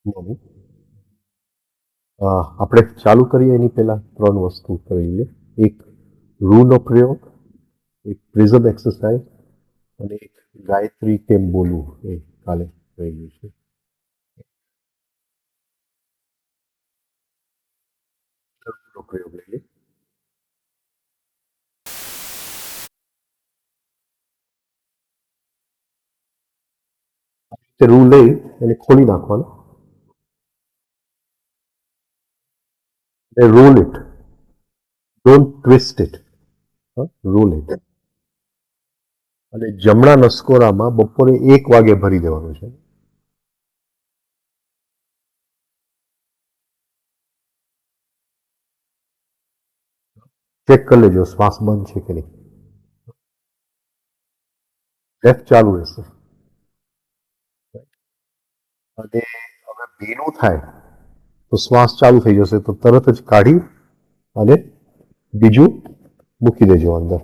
Morning. આપણે ચાલુ કરીએ એની પહેલા 3 વસ્તુ કરીએ. એક રૂનો પ્રયોગ, એક પ્રિઝમ એક્સરસાઇઝ અને એક ગાયત્રી કેમ બોલવું એ કાલે રહેલું છે. રૂનો પ્રયોગ લઈએ. તે રૂ લઈ એને ખોલી નાખવાનો. Roll it, don't twist it, roll it. અને જમણા નસકોરામાં બપોરે 1 વાગે ભરી દેવાનું છે. ચેક કરી લેજો શ્વાસ બંધ છે કે નહીં. બ્રેથ ચાલુ રહેશે. અને હવે ભીનું થાય તો શ્વાસ ચાલુ થઈ જશે, તો તરત જ કાઢી અને બીજું મૂકી દેજો અંદર.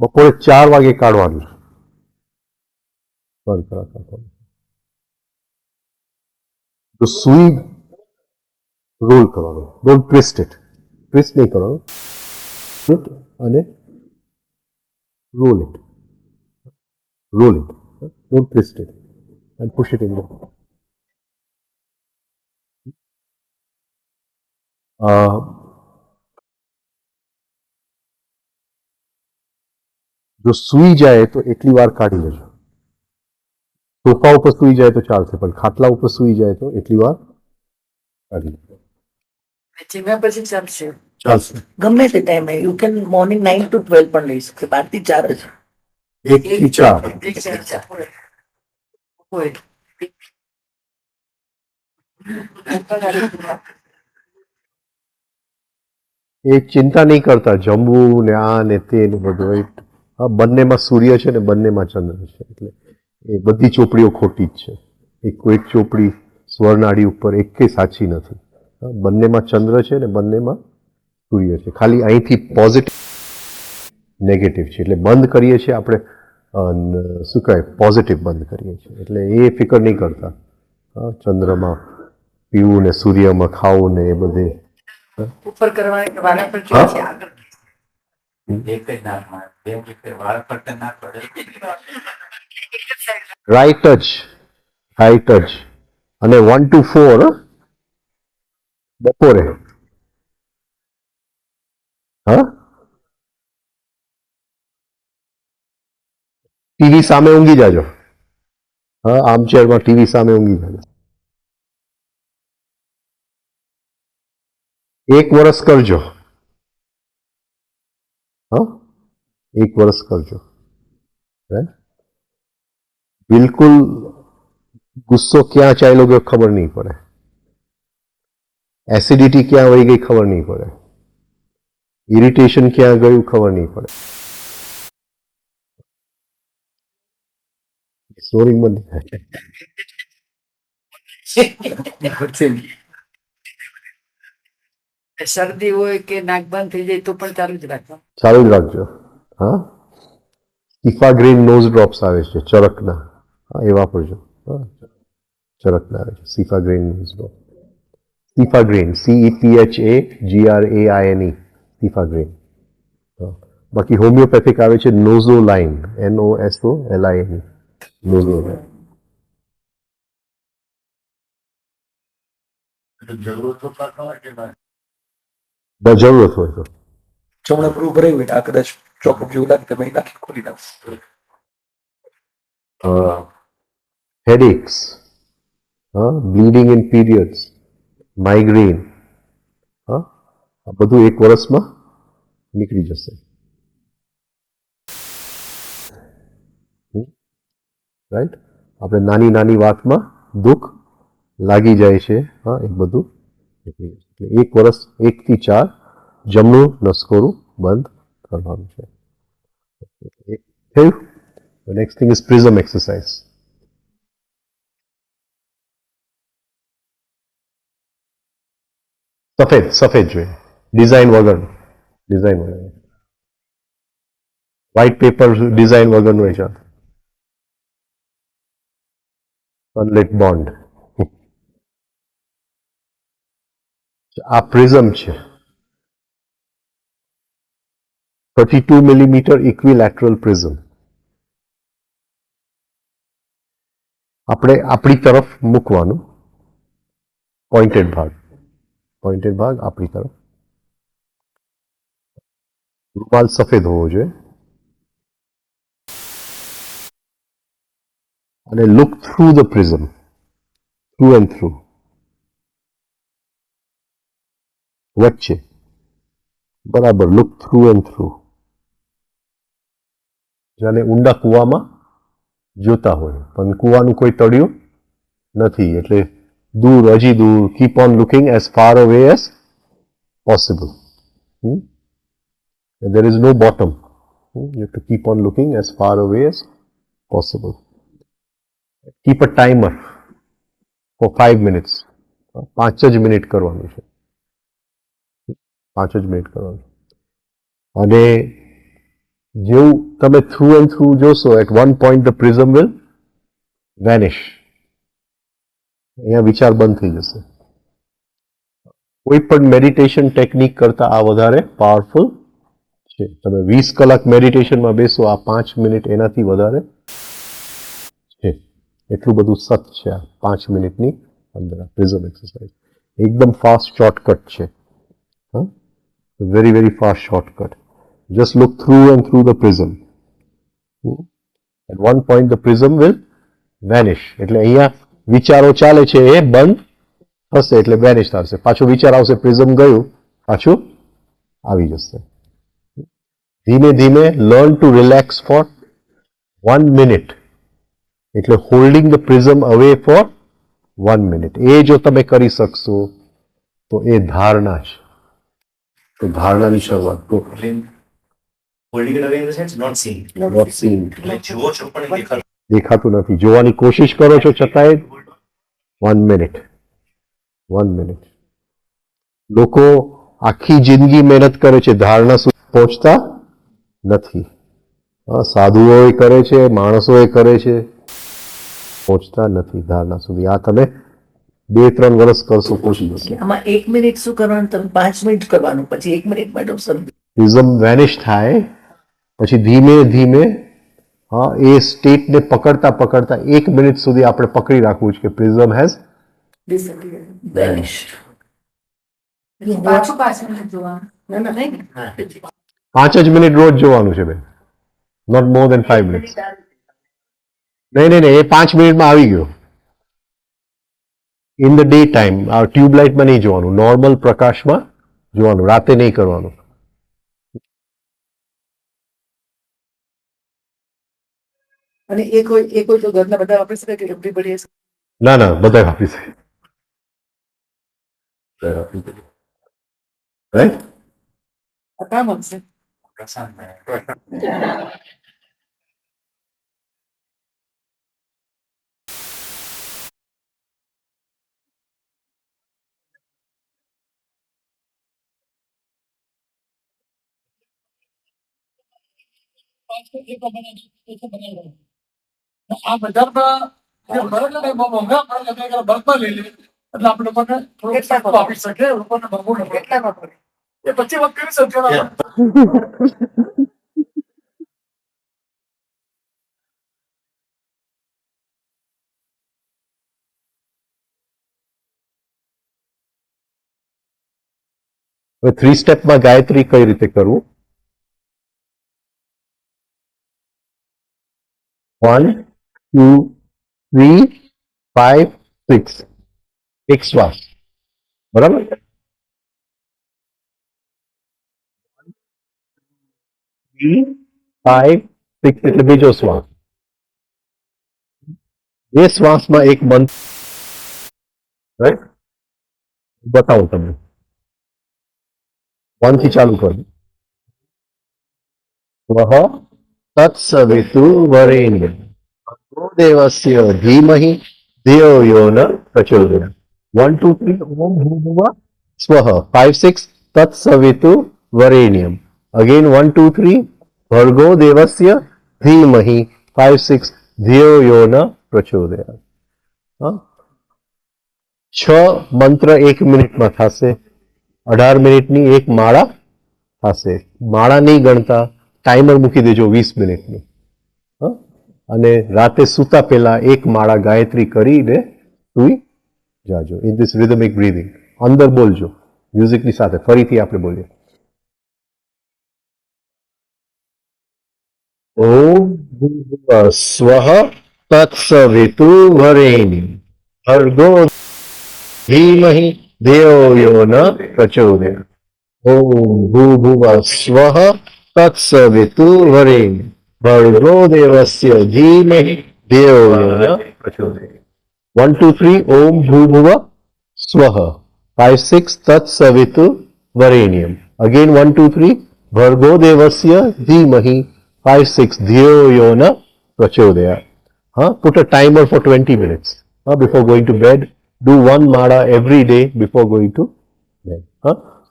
બપોરે 4 વાગે કાઢવાનું. તો સુઈ રોલ કરવાનો, ડોન્ટ ટ્વિસ્ટ ઇટ, ટ્વિસ્ટ નહીં કરવાનું, અને roll it, roll it, don't twist it and push it in there. જો સૂઈ જાય તો એટલી વાર કાઢી લેજો. સોફા ઉપર સૂઈ જાય તો ચાલશે, પણ ખાટલા ઉપર સૂઈ જાય તો એટલી વાર કાઢી લેજો. જમ્યા પછી ચાલશે, ચાલશે. ગમે તે ટાઈમે. યુ કેન મોર્નિંગ 9 to 12 પણ લઈ શકે. 12 થી 4 જ. 1 થી 4. એ ચિંતા નહીં કરતા, જમવું ને આ ને તે ને બધું. બંનેમાં સૂર્ય છે ને બંનેમાં ચંદ્ર છે, એટલે એ બધી ચોપડીઓ ખોટી જ છે. એક ચોપડી સ્વરનાડી ઉપર એકે સાચી નથી. બંનેમાં ચંદ્ર છે ને બંનેમાં સૂર્ય છે. ખાલી અહીંથી પોઝિટિવ નેગેટિવ છે, એટલે બંધ કરીએ છીએ આપણે, શું કહેવાય, પોઝિટિવ બંધ કરીએ છીએ. એટલે એ ફિકર નહીં કરતા. ચંદ્રમાં પીવું ને સૂર્યમાં ખાવું ને એ બધે ઉપર કરવાની વાળા પર છે, આગળ એક જ નાકમાં બે રીતે વાળ પર ના પડે. રાઈટ જ, રાઈટ જ. અને 1 to 4 બપોરે. ટીવી સામે ઊંઘી જાજો. આર્મચેરમાં ટીવી સામે ઊંઘી જાજો. 1 વર્ષ કરજો. 1 વર્ષ કરજો. બિલકુલ ગુસ્સો ક્યાં ચાલ્યો ગયો ખબર નહીં પડે. એસિડિટી ક્યાં વહી ગઈ ખબર નહીં પડે. ઇરિટેશન ક્યાં ગયું ખબર નહીં પડે. સ્નોરિંગ બંધ થાય. શરદી હોય કે નાક બંધ થઈ જાય તો પણ ચાલુ જ રાખવાનું. ચાલુ જ રાખજો. ઇફાગ્રીન નોઝ ડ્રોપ્સ આવે છે ચરકના, એ વાપરજો. ચરકના આવે છે સિફાગ્રીન નોઝ ડ્રોપ. સિફાગ્રીન, CEPHAGRAINE, સિફાગ્રીન. બાકી હોમિયોપેથિક આવે છે નોઝોલાઇન, NOSOLINE, નોઝોલાઇન. જરૂરત હોય કે જરૂરત હોય તો જમણે પૂરું ભરાયું હોય આ કદાચ ચોકઅપ જેવું લાગે તમે નાખી ખોલી નાખો. headaches, bleeding in periods, migraine, આ બધું 1 વર્ષમાં નીકળી જશે. રાઈટ. આપણે નાની નાની વાતમાં દુઃખ લાગી જાય છે, એ બધું નીકળી જશે. એટલે 1 વર્ષ 1 થી 4 જમણું નસકોરું બંધ કરવાનું છે. થયું. The next thing is prism exercise. સફેદ જોઈએ, ડિઝાઇન વગર. વ્હાઇટ પેપર ડિઝાઇન વગરનું એ ચાલે. અનલેટ બોન્ડ. આ પ્રિઝમ છે. 32 મિલીમીટર ઇક્વિલેટરલ પ્રિઝમ. આપણે આપણી તરફ મૂકવાનું, પોઇન્ટેડ ભાગ આપણી તરફ. રૂમાલ સફેદ હોવો જોઈએ અને look through the prism, through and through, વચ્ચે બરાબર લુક થ્રુ એન્ડ થ્રુ, જાણે ઊંડા કૂવામાં જોતા હોય પણ કૂવાનું કોઈ તળિયું નથી એટલે દૂર, હજી દૂર. Keep on looking as far away as possible. There is no bottom. You have to keep on looking as far away as possible. Keep a timer for 5 minutes. 5 જ મિનિટ કરવાનું છે. 5 જ મિનિટ કરવાનું. અને જેવું તમે થ્રુ એન્ડ થ્રુ જોશો, at one point the prism will vanish. અહીંયા વિચાર બંધ થઈ જશે. કોઈ પણ મેડિટેશન ટેકનિક કરતા આ વધારે પાવરફુલ છે. તમે 20 કલાક મેડિટેશનમાં બેસો, આ 5 મિનિટ એનાથી વધારે છે. એટલું બધું સખ્ત છે આ 5 મિનિટની અંદર આ પ્રિઝમ એક્સરસાઇઝ. એકદમ ફાસ્ટ શોર્ટકટ છે. Very very fast shortcut. Just look through and through the prism. At one point the prism will vanish. એટલે અહીંયા વિચારો ચાલે છે એ બંધ થશે એટલે વેનિશ થશે. પાછો વિચાર આવશે, પ્રિઝમ ગયું, પાછું આવી જશે. ધીમે ધીમે learn to relax for 1 minute. એટલે holding the prism away for 1 minute. એ જો તમે કરી શકશો તો એ ધારણા છે. તો ધારણાની શરૂઆત તો holding it away in the sense not seeing. not seeing. એટલે જુઓ છો પણ દેખાતું દેખાતું નથી. જોવાની કોશિશ કરો છો છતાંય 1 મિનિટ. 1 મિનિટ. લોકો આખી જિંદગી મહેનત કરે છે, ધારણા સુધી પહોંચતા નથી. સાધુઓ કરે છે, માણસો કરે છે, પહોંચતા નથી ધારણા સુધી. આ તમે 2-3 વર્ષ કરશો, પહોંચી જશે. આમાં 1 મિનિટ શું કરવાનું? તમે 5 મિનિટ કરવાનું, પછી 1 મિનિટ માટે પ્રિઝમ વેનિશ થાય પછી ધીમે ધીમે એ સ્ટેટને પકડતા પકડતા 1 મિનિટ સુધી આપણે પકડી રાખવું છે કે પ્રિઝમ હેઝ વેનિશ. પાછું જોવાનું. 5 જ મિનિટ રોજ જોવાનું છે બેન. Not more than 5 minutes. નહીં, એ 5 મિનિટમાં આવી ગયો. In the day time. આ ટ્યુબલાઇટમાં નહીં જોવાનું, નોર્મલ પ્રકાશમાં જોવાનું, રાતે નહીં કરવાનું. અને એ કોઈ જો ઘરના બધા વાપરી શકે કે everybody has- ના બધા આપી છે. રાઈટ. આ કામ આવશે. પ્રશાંત આ બજારમાં જે મળે છે ને બહુ મોંઘા મળે છે, એટલે બલ્કમાં લઈ લે એટલે આપણે લોકોને થોડું સસ્તું આપી શકીએ. લોકોને મોંઘું ન પડે. એ પછી વાત કરી શકીએ આપણે. હવે 3 સ્ટેપમાં ગાયત્રી કઈ રીતે કરવું? 1, 2, 3, 5, 6. એક શ્વાસ. બરાબર. 3, 5, 6 એટલે બીજો શ્વાસ. એ શ્વાસમાં એક મંત્ર, રાઈટ, બતાવો તમે. 1 થી ચાલુ કરો. સ્વઃ તત્સવિતુ વરેણ્યં ભર્ગો દેવસ્ય ધીમહિ ધિયો યો ન પ્રચોદયાત. 1, 2, 3 ઓમ ભૂર્ભુવઃ સ્વઃ. 5, 6 તત્સવિતુ વરેણ્યં. Again 1, 2, 3 ભર્ગો દેવસ્ય ધીમહિ. 5, 6 ધિયો યો ન પ્રચોદયાત. હા, 6 મંત્ર 1 મિનિટમાં થશે, 18 મિનિટની એક માળા થશે. માળા નહીં ગણતા, ટાઈમર મૂકી દેજો 20 મિનિટનું. હા, અને રાતે સૂતા પહેલા એક માળા ગાયત્રી કરીને સુઈ જાજો. ઇન ધીસ રિધમિક બ્રીધિંગ અંદર બોલજો મ્યુઝિકની સાથે. ફરીથી આપણે બોલીએ, ઓમ ભૂર્ભુવઃ સ્વઃ તત્સવિતુર્વરેણ્યં ભર્ગો ધીમહિ ધિયો યો ન પ્રચોદયાत्. ઓમ ભૂર્ભુવઃ સ્વઃ તત્સવિતુર્વરેણ્યં ભર્ગો દેવસ્ય ધીમહિ ધિયો યો ન પ્રચોદયાत्. 1 2 3 ઓમ ભૂર્ભુવઃ સ્વઃ. 5 6 તત્સવિતુર્વરેણ્યં. Again 1 2 3 ભર્ગો દેવસ્ય ધીમહિ. 5 6 ધિયો યો ન પ્રચોદયાत्. Put a timer for 20 minutes before going to bed. Do one mala every day before going to bed.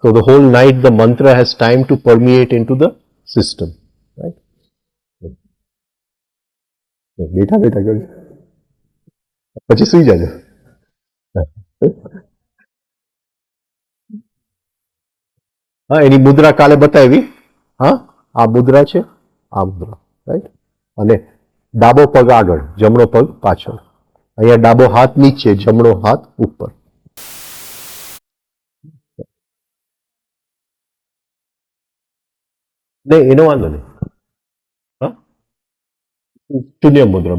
So the whole night the mantra has time to permeate into the system. Right? બેઠા બેઠા કરજો, પછી સુઈ જાજો. હા, એની મુદ્રા કાલે બતાવી. હા, આ મુદ્રા છે, આ મુદ્રા. રાઈટ. અને ડાબો પગ આગળ, જમણો પગ પાછળ. અહીંયા ડાબો હાથ નીચે, જમણો હાથ ઉપર. નહીં, એનો વાંધો નહીં. હા, શૂન્ય મુદ્રા.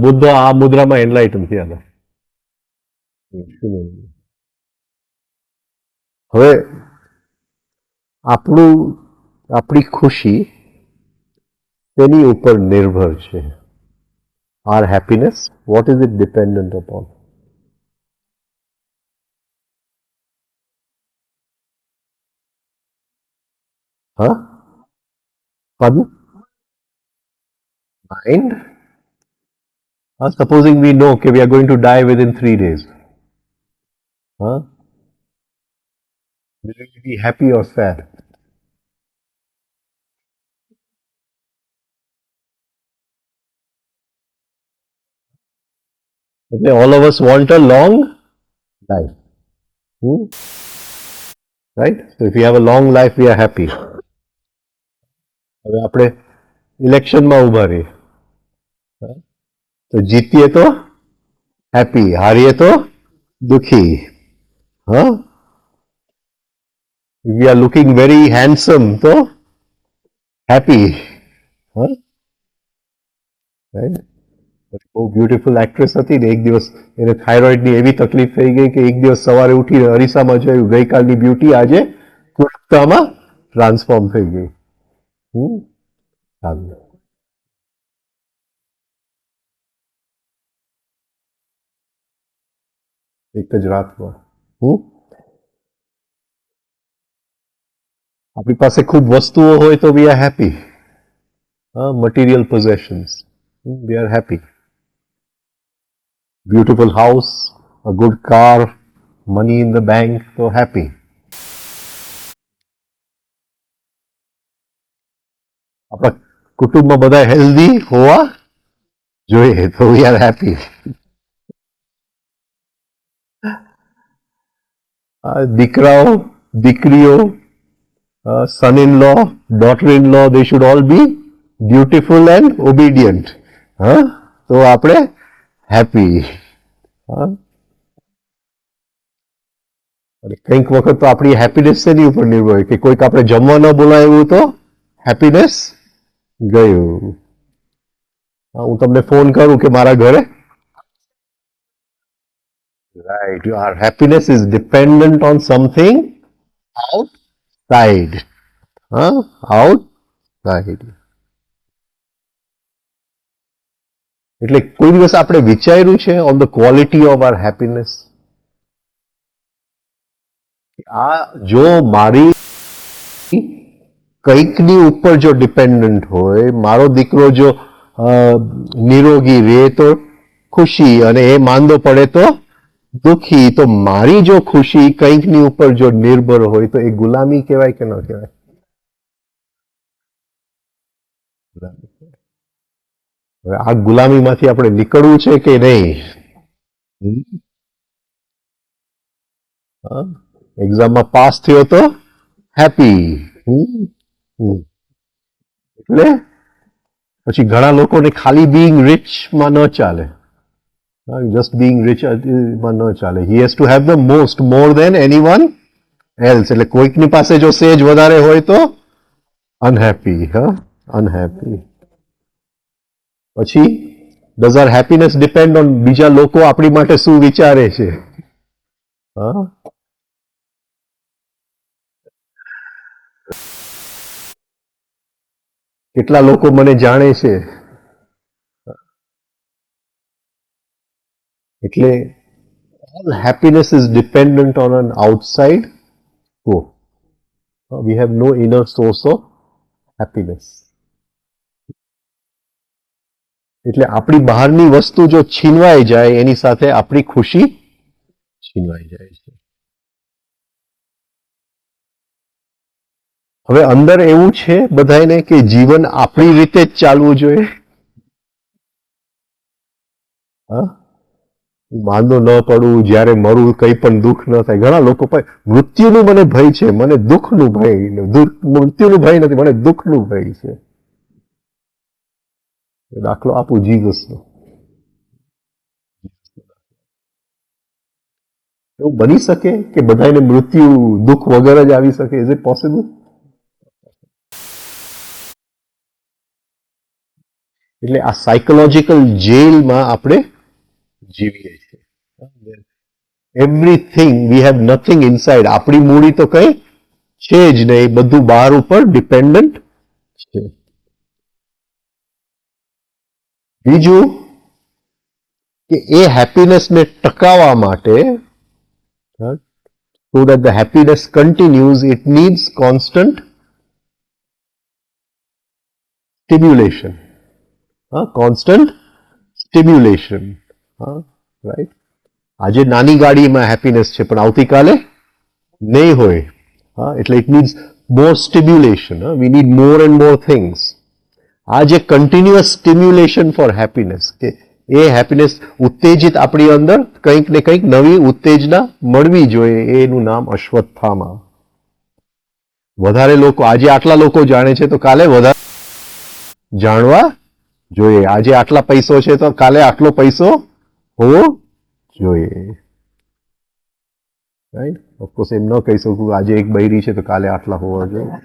બુદ્ધ આ મુદ્રામાં એનલાઇટન થયા હતા. શૂન્ય મુદ્રા. હવે આપણી ખુશી તેની ઉપર નિર્ભર છે. Our happiness, what is it dependent upon? Huh? Pardon? Mind? Supposing we know that we are going to die within 3 days. Will we be happy or sad? Okay, all of us want a long life. Right? So if we have a long life, we are happy. હવે આપણે ઇલેક્શનમાં ઉભા રહીએ તો જીતીએ તો happy, હારીએ તો દુખી. હા, if we are looking very handsome તો happy. હા, રાઈટ. બહુ બ્યુટીફુલ એક્ટ્રેસ હતી ને, એક દિવસ એને થાઇરોઇડની એવી તકલીફ થઈ ગઈ કે એક દિવસ સવારે ઉઠીને અરીસામાં જોયું, ગઈકાલની બ્યુટી આજે કુર્તામાં ટ્રાન્સફોર્મ થઈ ગઈ. એક જ રાતમાં. આપણી પાસે ખૂબ વસ્તુઓ હોય તો we are happy. Material possessions, we are happy. Beautiful house, a good car, money in the bank, so happy. આપણા કુટુંબમાં બધા હેલ્ધી હોવા જોઈએ તો we are happy. દીકરાઓ, દીકરીઓ, son-in-law, daughter-in-law, they should all be beautiful and obedient. તો આપણે હેપી. કંઈક વખત તો આપણી હેપીનેસ એની ઉપર નિર્ભર હોય કે કોઈક આપણે જમવા ન બોલાવ્યું તો હેપીનેસ ગયું. હું તમને ફોન કરું કે મારા ઘરે, right, our happiness is dependent on something outside. outside. એટલે કોઈ દિવસ આપણે વિચાર્યું છે on the quality of our happiness? આ જો મારી કંઈકની ઉપર જો ડિપેન્ડન્ટ હોય, મારો દીકરો જો નિરોગી રહે તો ખુશી, અને એ માંદો પડે તો દુખી, તો મારી જો ખુશી કંઈકની ઉપર જો નિર્ભર હોય તો એ ગુલામી કહેવાય કે ન કહેવાય? હવે આ ગુલામીમાંથી આપણે નીકળવું છે કે નહીં? એક્ઝામમાં પાસ થયો તો હેપી. એટલે પછી ઘણા લોકોને ખાલી બીઈંગ રિચમાં ન ચાલે, જસ્ટ બીઈંગ રિચ માં ન ચાલે. He has to have the most, more than anyone else. એટલે કોઈકની પાસે જો સેજ વધારે હોય તો અનહેપી. અનહેપી. પછી does our happiness depend on બીજા લોકો આપણી માટે શું વિચારે છે? કેટલા લોકો મને જાણે છે? એટલે all happiness is dependent on an outside source. We have no inner source of happiness. એટલે આપણી બહારની વસ્તુ જો છીનવાઈ જાય એની સાથે આપણી ખુશી છીનવાઈ જાય છે. હવે અંદર એવું છે બધાને કે જીવન આપણી રીતે જ ચાલવું જોઈએ. માંદો ન પડવું, જ્યારે મરું કંઈ પણ દુઃખ ન થાય. ઘણા લોકો મૃત્યુનું મને ભય છે, મને દુઃખનું ભય, મૃત્યુનું ભય નથી, મને દુઃખનું ભય છે. દાખલો આપું જીસસનો. એવું બની શકે કે બધાને મૃત્યુ દુઃખ વગર જ આવી શકે? Is it possible? એટલે આ સાયકોલોજીકલ જેલમાં આપણે જીવીએ છીએ. Everything, we have nothing inside. આપણી મૂડી તો કઈ છે જ નહીં, બધું બહાર ઉપર ડિપેન્ડન્ટ છે. બીજું કે એ હેપીનેસને ટકાવવા માટે, so that the happiness continues, it needs constant stimulation. Constant stimulation. Right? આજે નાની ગાડીમાં હેપીનેસ છે પણ આવતીકાલે નહીં હોય. એટલે it needs more stimulation. We need more and more things. આ જે કન્ટિન્યુઅસ સ્ટિમ્યુલેશન ફોર હેપીનેસ, કે એ હેપીનેસ ઉત્તેજિત આપણી અંદર કંઈક ને કંઈક નવી ઉત્તેજના મળવી જોઈએ, એનું નામ અશ્વત્થામા. વધારે લોકો, આજે આટલા લોકો જાણે છે તો કાલે વધારે જાણવા જોઈએ. આજે આટલા પૈસો છે તો કાલે આટલો પૈસો હોવો જોઈએ. રાઈટ? ઓફકોર્સ એમ ન કહી શકું આજે એક બૈરી છે તો કાલે આટલા હોવા જોઈએ.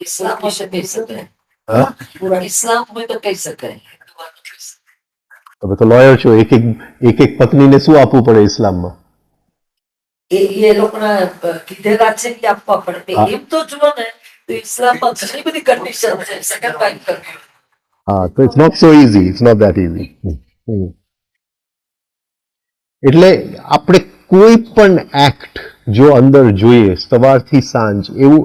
ઇસ્લામ વિશે કહી શકાય. ઇસ્લામ હોય તો કહી શકાય. તમે તો લોયર છો, એક એક પત્નીને શું આપવું પડે ઇસ્લામમાં? એ લોકોના કીધેલા છે કે આપવા પડે. એમ તો જુઓ ને તો ઇસ્લામમાં ઘણી બધી કન્ડિશન છે. સેકન્ડ વાઇફ કરવી. તો it's not so easy. It's not that easy. એટલે આપણે કોઈ પણ એક્ટ જો અંદર જોઈએ સવારથી સાંજ, એવું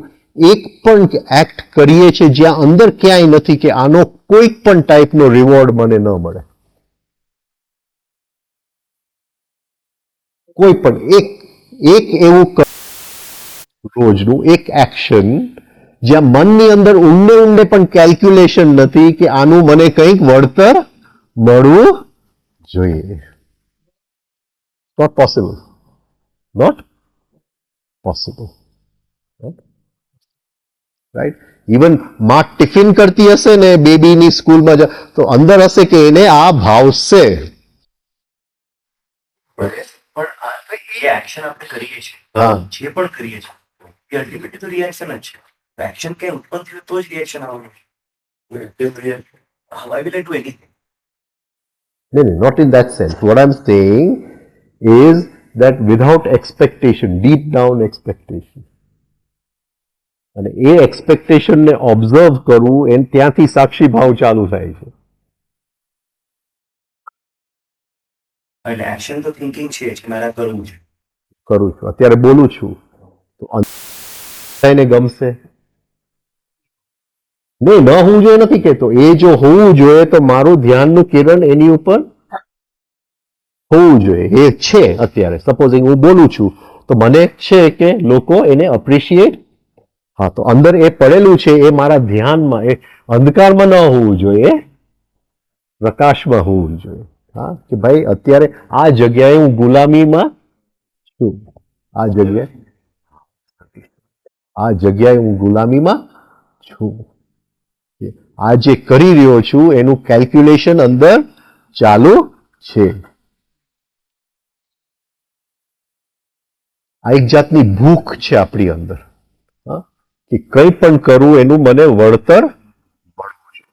એક પણ એક્ટ કરીએ છીએ જ્યાં અંદર ક્યાંય નથી કે આનો કોઈ પણ ટાઈપનો રિવોર્ડ મને ન મળે. કોઈ પણ એક એવું રોજનું એક એક્શન જ્યાં મનની અંદર ઊંડે પણ કેલ્ક્યુલેશન નથી કે આનું મને કંઈક વળતર મળવું જોઈએ. Not possible. Not possible. Right? Even માં ટિફિન કરતી હશે ને બેબીની સ્કૂલમાં તો અંદર હશે કે એને આ ભાવશે. પણ એ એક્શન આપણે કરીએ છીએ, જે પણ કરીએ છીએ એ અલ્ટિમેટલી તો રિએક્શન જ છે. એક્શન ક્યાંય ઉત્પન્ન થયું તો જ રિએક્શન આવવાનું. Why will I do anything? No, not in that sense. What I'm saying is that without expectation, deep down expectation. અને એ એક્સપેક્ટેશનને ઓબ્ઝર્વ કરવું, એ ત્યાંથી સાક્ષી ભાવ ચાલુ થાય છે. એટલે એક્શન તો થિંકિંગ છે જ, મારે કરવું છે. કરું છું, અત્યારે બોલું છું તો એને ગમશે નહીં, ન હોવું જોઈએ નથી કહેતો. એ જો હોવું જોઈએ તો મારું ધ્યાનનું કિરણ એની ઉપર હોવું જોઈએ. એ છે અત્યારે. સપોઝિંગ હું બોલું છું તો મને છે કે લોકો એને અપ્રિશિએટ હા, તો અંદર એ પડેલું છે એ મારા ધ્યાનમાં, એ અંધકારમાં ન હોવું જોઈએ, પ્રકાશમાં હોવું જોઈએ. હા, કે ભાઈ અત્યારે આ જગ્યાએ હું ગુલામીમાં છું, આ જગ્યાએ હું ગુલામીમાં છું. આ જે કરી રહ્યો છું એનું કેલ્ક્યુલેશન અંદર ચાલુ છે. આ એક જાતની ભૂખ છે આપણી અંદર, હા, કે કંઈ પણ કરું એનું મને વળતર મળવું છે.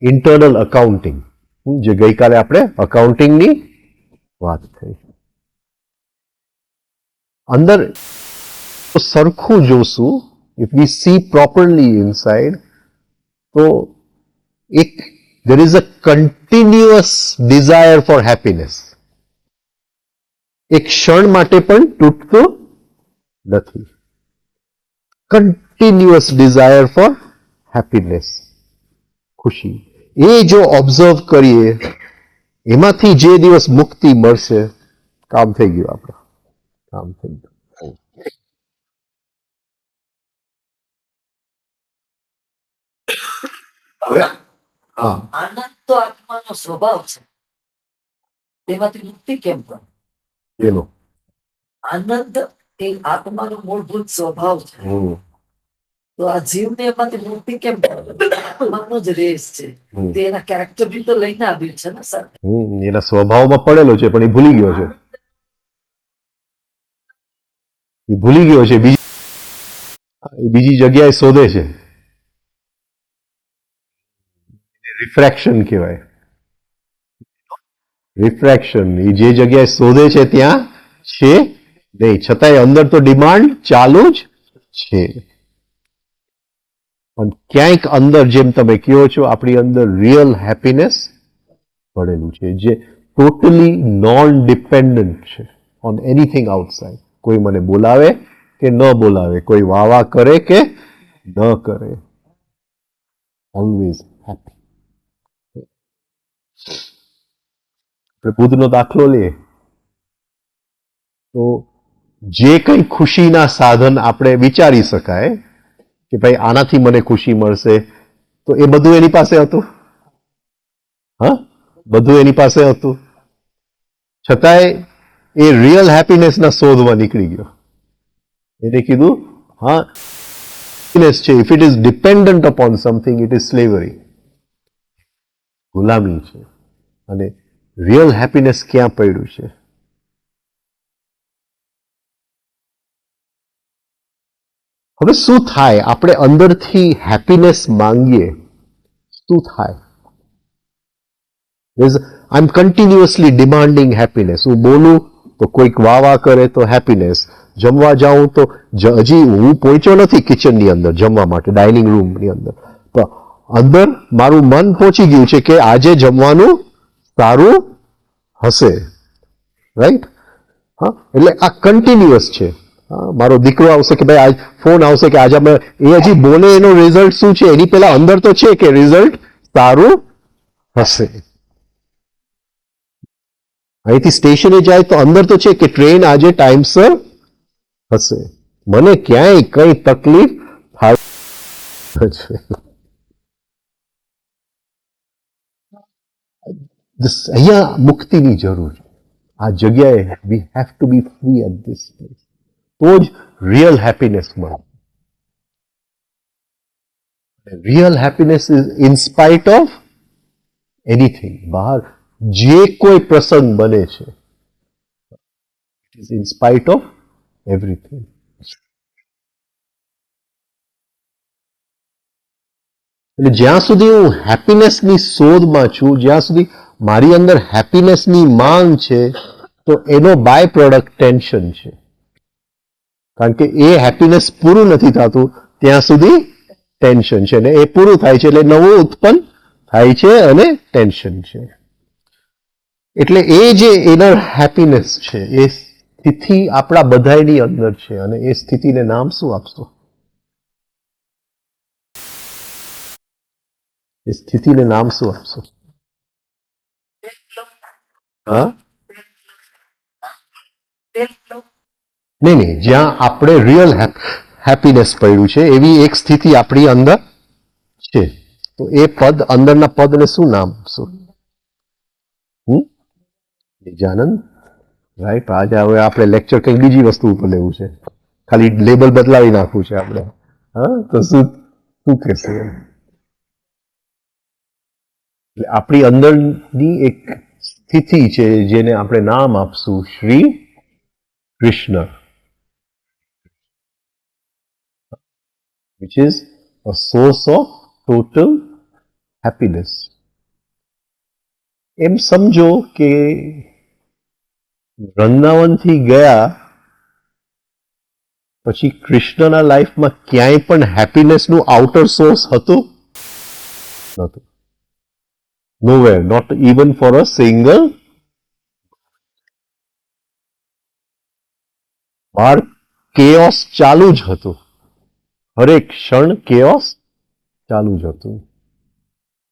ઇન્ટરનલ અકાઉન્ટિંગ, જે ગઈકાલે આપણે અકાઉન્ટિંગની વાત થઈ. અંદર સરખું જોશું, if V C properly inside, તો એક there is a continuous desire for happiness. એક ક્ષણ માટે પણ તૂટતું નથી. કન્ટિન્યુઅસ ડિઝાયર ફોર હેપીનેસ, ખુશી. એ જો ઓબ્ઝર્વ કરીએ, એમાંથી જે દિવસ મુક્તિ મળશે, કામ થઈ ગયું આપણે, કામ થઈ ગયું. હવે હા, આનંદ તો આત્માનો સ્વભાવ છે, તેમાંથી મુક્તિ કેમ પણ? એનો આનંદ એ આત્માનો મૂળભૂત સ્વભાવ છે, તો આ જીવને એમાંથી મુક્તિ કેમ આત્માનો જ રેસ છે, તે એના કેરેક્ટર બી તો લઈને આવ્યું છે ને સર. એના સ્વભાવમાં પડેલો છે, પણ એ ભૂલી ગયો છે. બીજી જગ્યાએ શોધે છે. રિફ્રેક્શન કહેવાય. રિફ્રેક્શન, એ જે જગ્યાએ શોધે છે ત્યાં છે નહીં, છતાંય અંદર તો ડિમાન્ડ ચાલુ જ છે. પણ ક્યાંક અંદર, જેમ તમે કહો છો, આપણી અંદર રિયલ હેપીનેસ પડેલું છે, જે ટોટલી નોન ડિપેન્ડન્ટ છે ઓન એનીથિંગ આઉટસાઇડ. કોઈ મને બોલાવે કે ન બોલાવે, કોઈ વાવા કરે કે ન કરે, ઓલવેઝ હેપી. બુદ્ધનો દાખલો લે તો જે કંઈ ખુશીના સાધન આપણે વિચારી શકાય કે ભાઈ આનાથી મને ખુશી મળશે, તો એ બધું એની પાસે હતું. હા, બધું એની પાસે હતું, છતાંય એ રિયલ હેપીનેસના શોધમાં નીકળી ગયો. એને કીધું હા, હેપીનેસ છે, if it is dependent upon something, it is slavery, ગુલામી છે. અને રિયલ હેપીનેસ ક્યાં પડ્યું છે? હવે શું થાય આપણે અંદરથી હેપીનેસ માંગીએ, શું થાય? આઈ એમ કન્ટિન્યુઅસલી ડિમાન્ડિંગ હેપીનેસ. હું બોલું તો કોઈક વાવા કરે તો હેપીનેસ, જમવા જાઉં તો, હજી હું પહોંચ્યો નથી કિચનની અંદર જમવા માટે, ડાઇનિંગ રૂમની અંદર, તો અંદર મારું મન પહોંચી ગયું છે કે આજે જમવાનું સારું હશે, રાઈટ? હા, એટલે આ કન્ટિન્યુઅસ છે. મારો દીકરો આવશે કે ભાઈ આજ ફોન આવશે કે આજે અમે, એ હજી બોલે એનો રિઝલ્ટ શું છે, એની પહેલા અંદર તો છે કે રિઝલ્ટ સારું હશે. અહીંથી સ્ટેશને જાય તો અંદર તો છે કે ટ્રેન આજે ટાઈમસર હશે, મને ક્યાંય કઈ તકલીફ થાય છે. અહીંયા મુક્તિની જરૂર છે. આ જગ્યાએ we have to be free at this place, તો જ રિયલ હેપીનેસ મળે. Real happiness is in spite of anything. બહાર જે કોઈ પ્રસંગ બને છે, it is in spite of everything. એટલે જ્યાં સુધી હું હેપીનેસની શોધમાં છું, જ્યાં સુધી મારી અંદર હેપીનેસની માંગ છે, તો એનો બાય પ્રોડક્ટ ટેન્શન છે. કારણ કે એ હેપીનેસ પૂરું નથી થતું ત્યાં સુધી ટેન્શન છે, અને એ પૂરું થાય છે એટલે નવું ઉત્પન્ન થાય છે અને ટેન્શન છે. એટલે એ જે ઇનર હેપીનેસ છે, એ સ્થિતિ આપણા બધાની અંદર છે, અને એ સ્થિતિને નામ શું આપશો? એ સ્થિતિને નામ શું આપશો? હા, નહીં, જ્યાં આપણે રિયલ હેપીનેસ પડ્યું છે એવી એક સ્થિતિ આપણી અંદર છે. તો એ પદ, અંદરના પદને શું નામ આપશું? નિજાનંદ. રાઈટ. આજે હવે આપણે લેક્ચર કંઈક બીજી વસ્તુ ઉપર લેવું છે, ખાલી લેબલ બદલાવી નાખવું છે આપણે. હા, તો શું કહેશે? એટલે આપણી અંદરની એક સ્થિતિ છે જેને આપણે નામ આપશું Shri Krishna, which is a source of total happiness. એમ સમજો કે વૃંદાવનથી ગયા પછી કૃષ્ણના લાઈફમાં ક્યાંય પણ હેપીનેસનું આઉટર સોર્સ હતું? નહોતું. Nowhere, not even for a single. બહાર કેઓસ ચાલુ જ હતું, હરેક ક્ષણ કેઓસ ચાલુ જ હતું,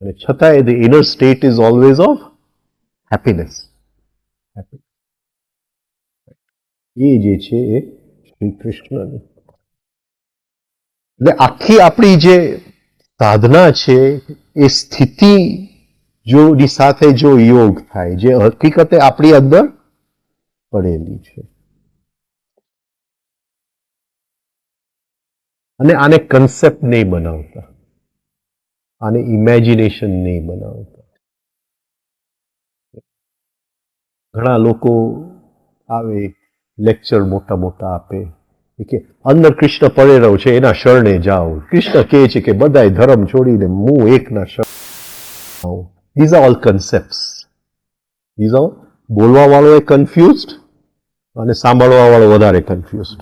અને છતાંય the inner state is always of happiness. એ જે છે એ શ્રી કૃષ્ણની. એટલે આખી આપણી જે સાધના છે એ સ્થિતિ જોની સાથે જો યોગ થાય, જે હકીકતે આપણી અંદર પડેલી છે. અને આને કન્સેપ્ટ નહીં બનાવતા, આને ઇમેજિનેશન નહીં બનાવતા. ઘણા લોકો આવે, લેક્ચર મોટા મોટા આપે કે અંદર કૃષ્ણ પડેલો છે એના શરણે જાઓ. કૃષ્ણ કહે છે કે બધાય ધર્મ છોડીને હું એકના શરણે. These are all concepts. These are, બોલવા વાળો એ કન્ફ્યુઝડ અને સાંભળવા વાળો વધારે કન્ફ્યુઝડ.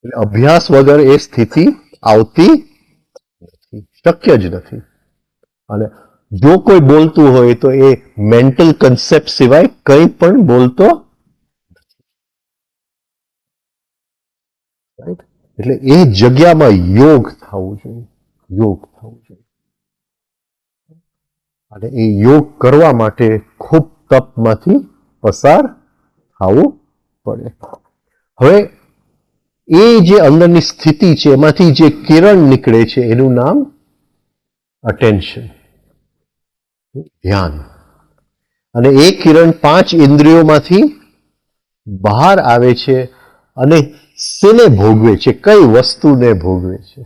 એટલે અભ્યાસ વગર એ સ્થિતિ આવતી નથી, શક્ય જ નથી. અને જો કોઈ બોલતું હોય તો એ મેન્ટલ કન્સેપ્ટ સિવાય કંઈ પણ બોલતો નથી. એટલે એ જગ્યામાં યોગ થવું જોઈએ, યોગ થવું જોઈએ. અને એ યોગ કરવા માટે ખૂબ તપમાંથી પસાર થવું પડે. હવે એ જે અંદરની સ્થિતિ છે એમાંથી જે કિરણ નીકળે છે એનું નામ અટેન્શન, ધ્યાન. અને એ કિરણ 5 ઇન્દ્રિયોમાંથી બહાર આવે છે અને શેને ભોગવે છે? કઈ વસ્તુને ભોગવે છે?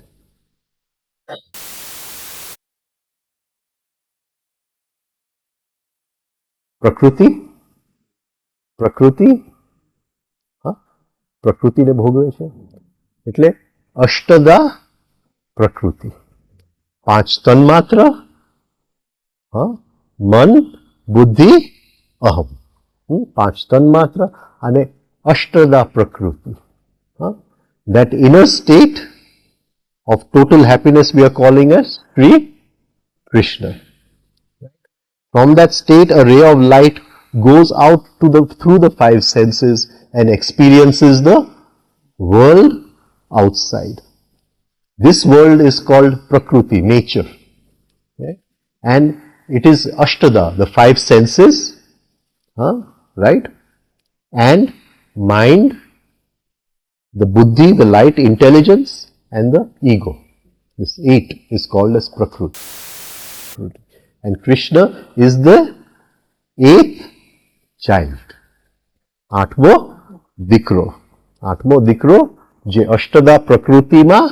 પ્રકૃતિ. પ્રકૃતિ, હા, પ્રકૃતિને ભોગવે છે. એટલે અષ્ટદા પ્રકૃતિ, 5 તન્માત્ર, મન, બુદ્ધિ, અહમ. 5 તન્માત્ર અને અષ્ટદા પ્રકૃતિ. That inner state of total happiness we are calling as Sri Krishna. From that state, a ray of light goes out to through the 5 senses and experiences the world outside. This world is called Prakriti, nature. Okay? And it is Ashtada, the 5 senses, right? And mind, the buddhi, the light, intelligence, and the ego. This 8 is called as Prakriti. And Krishna is the 8th child. 8mo દીકરો. 8mo દીકરો જે અષ્ટદા પ્રકૃતિમાં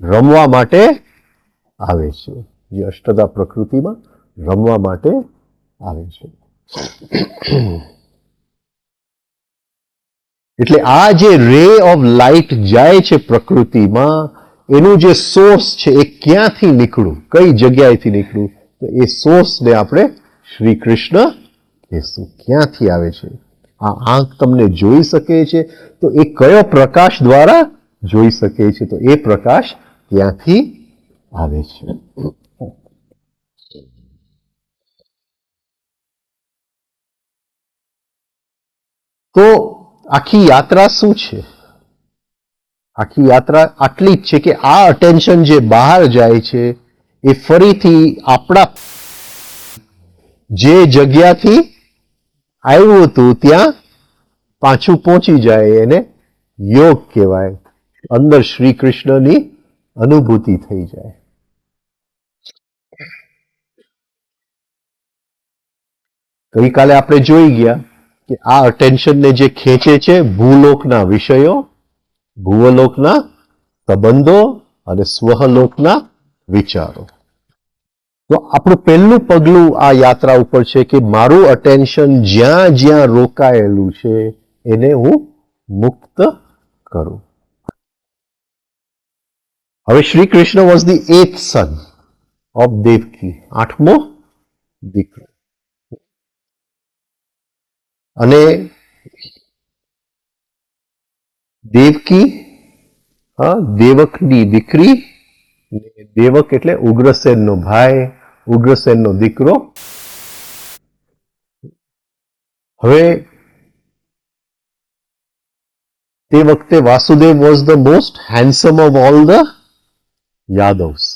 રમવા માટે આવે છે. જે અષ્ટદા પ્રકૃતિમાં રમવા માટે આવે છે. એટલે આ જે રે ઓફ લાઇટ જાય છે પ્રકૃતિમાં, એનું જે સોર્સ છે એ ક્યાંથી નીકળ્યું, કઈ જગ્યાએથી નીકળ્યું? તો એ સોર્સને આપણે શ્રી કૃષ્ણ કહેશું. ક્યાંથી આવે છે? આ આંખ તમને જોઈ શકે છે, તો એ કયો પ્રકાશ દ્વારા જોઈ શકે છે? તો એ પ્રકાશ ત્યાંથી આવે છે. તો આખી યાત્રા શું છે? આખી યાત્રા આટલી જ છે કે આ અટેન્શન જે બહાર જાય છે એ ફરીથી આપણા જે જગ્યાથી આવ્યું હતું ત્યાં પાછું પહોંચી જાય એને યોગ કહેવાય. અંદર શ્રી કૃષ્ણની અનુભૂતિ થઈ જાય. ગઈકાલે આપણે જોઈ ગયા કે આ અટેન્શનને જે ખેંચે છે ભૂલોકના વિષયો, ભૂવલોકના સંબંધો અને સ્વહલોકના વિચારો. તો આપણું પહેલું પગલું આ યાત્રા ઉપર છે કે મારું અટેન્શન જ્યાં જ્યાં રોકાયેલું છે એને હું મુક્ત કરું. હવે Shri Krishna was the 8th son of Devaki, 8મો દીકરો. અને દેવકી દેવકની દીકરી, દેવક એટલે ઉગ્રસેનનો ભાઈ, ઉગ્રસેનનો દીકરો. હવે તે વખતે Vasudev was the most handsome of all the Yadavs.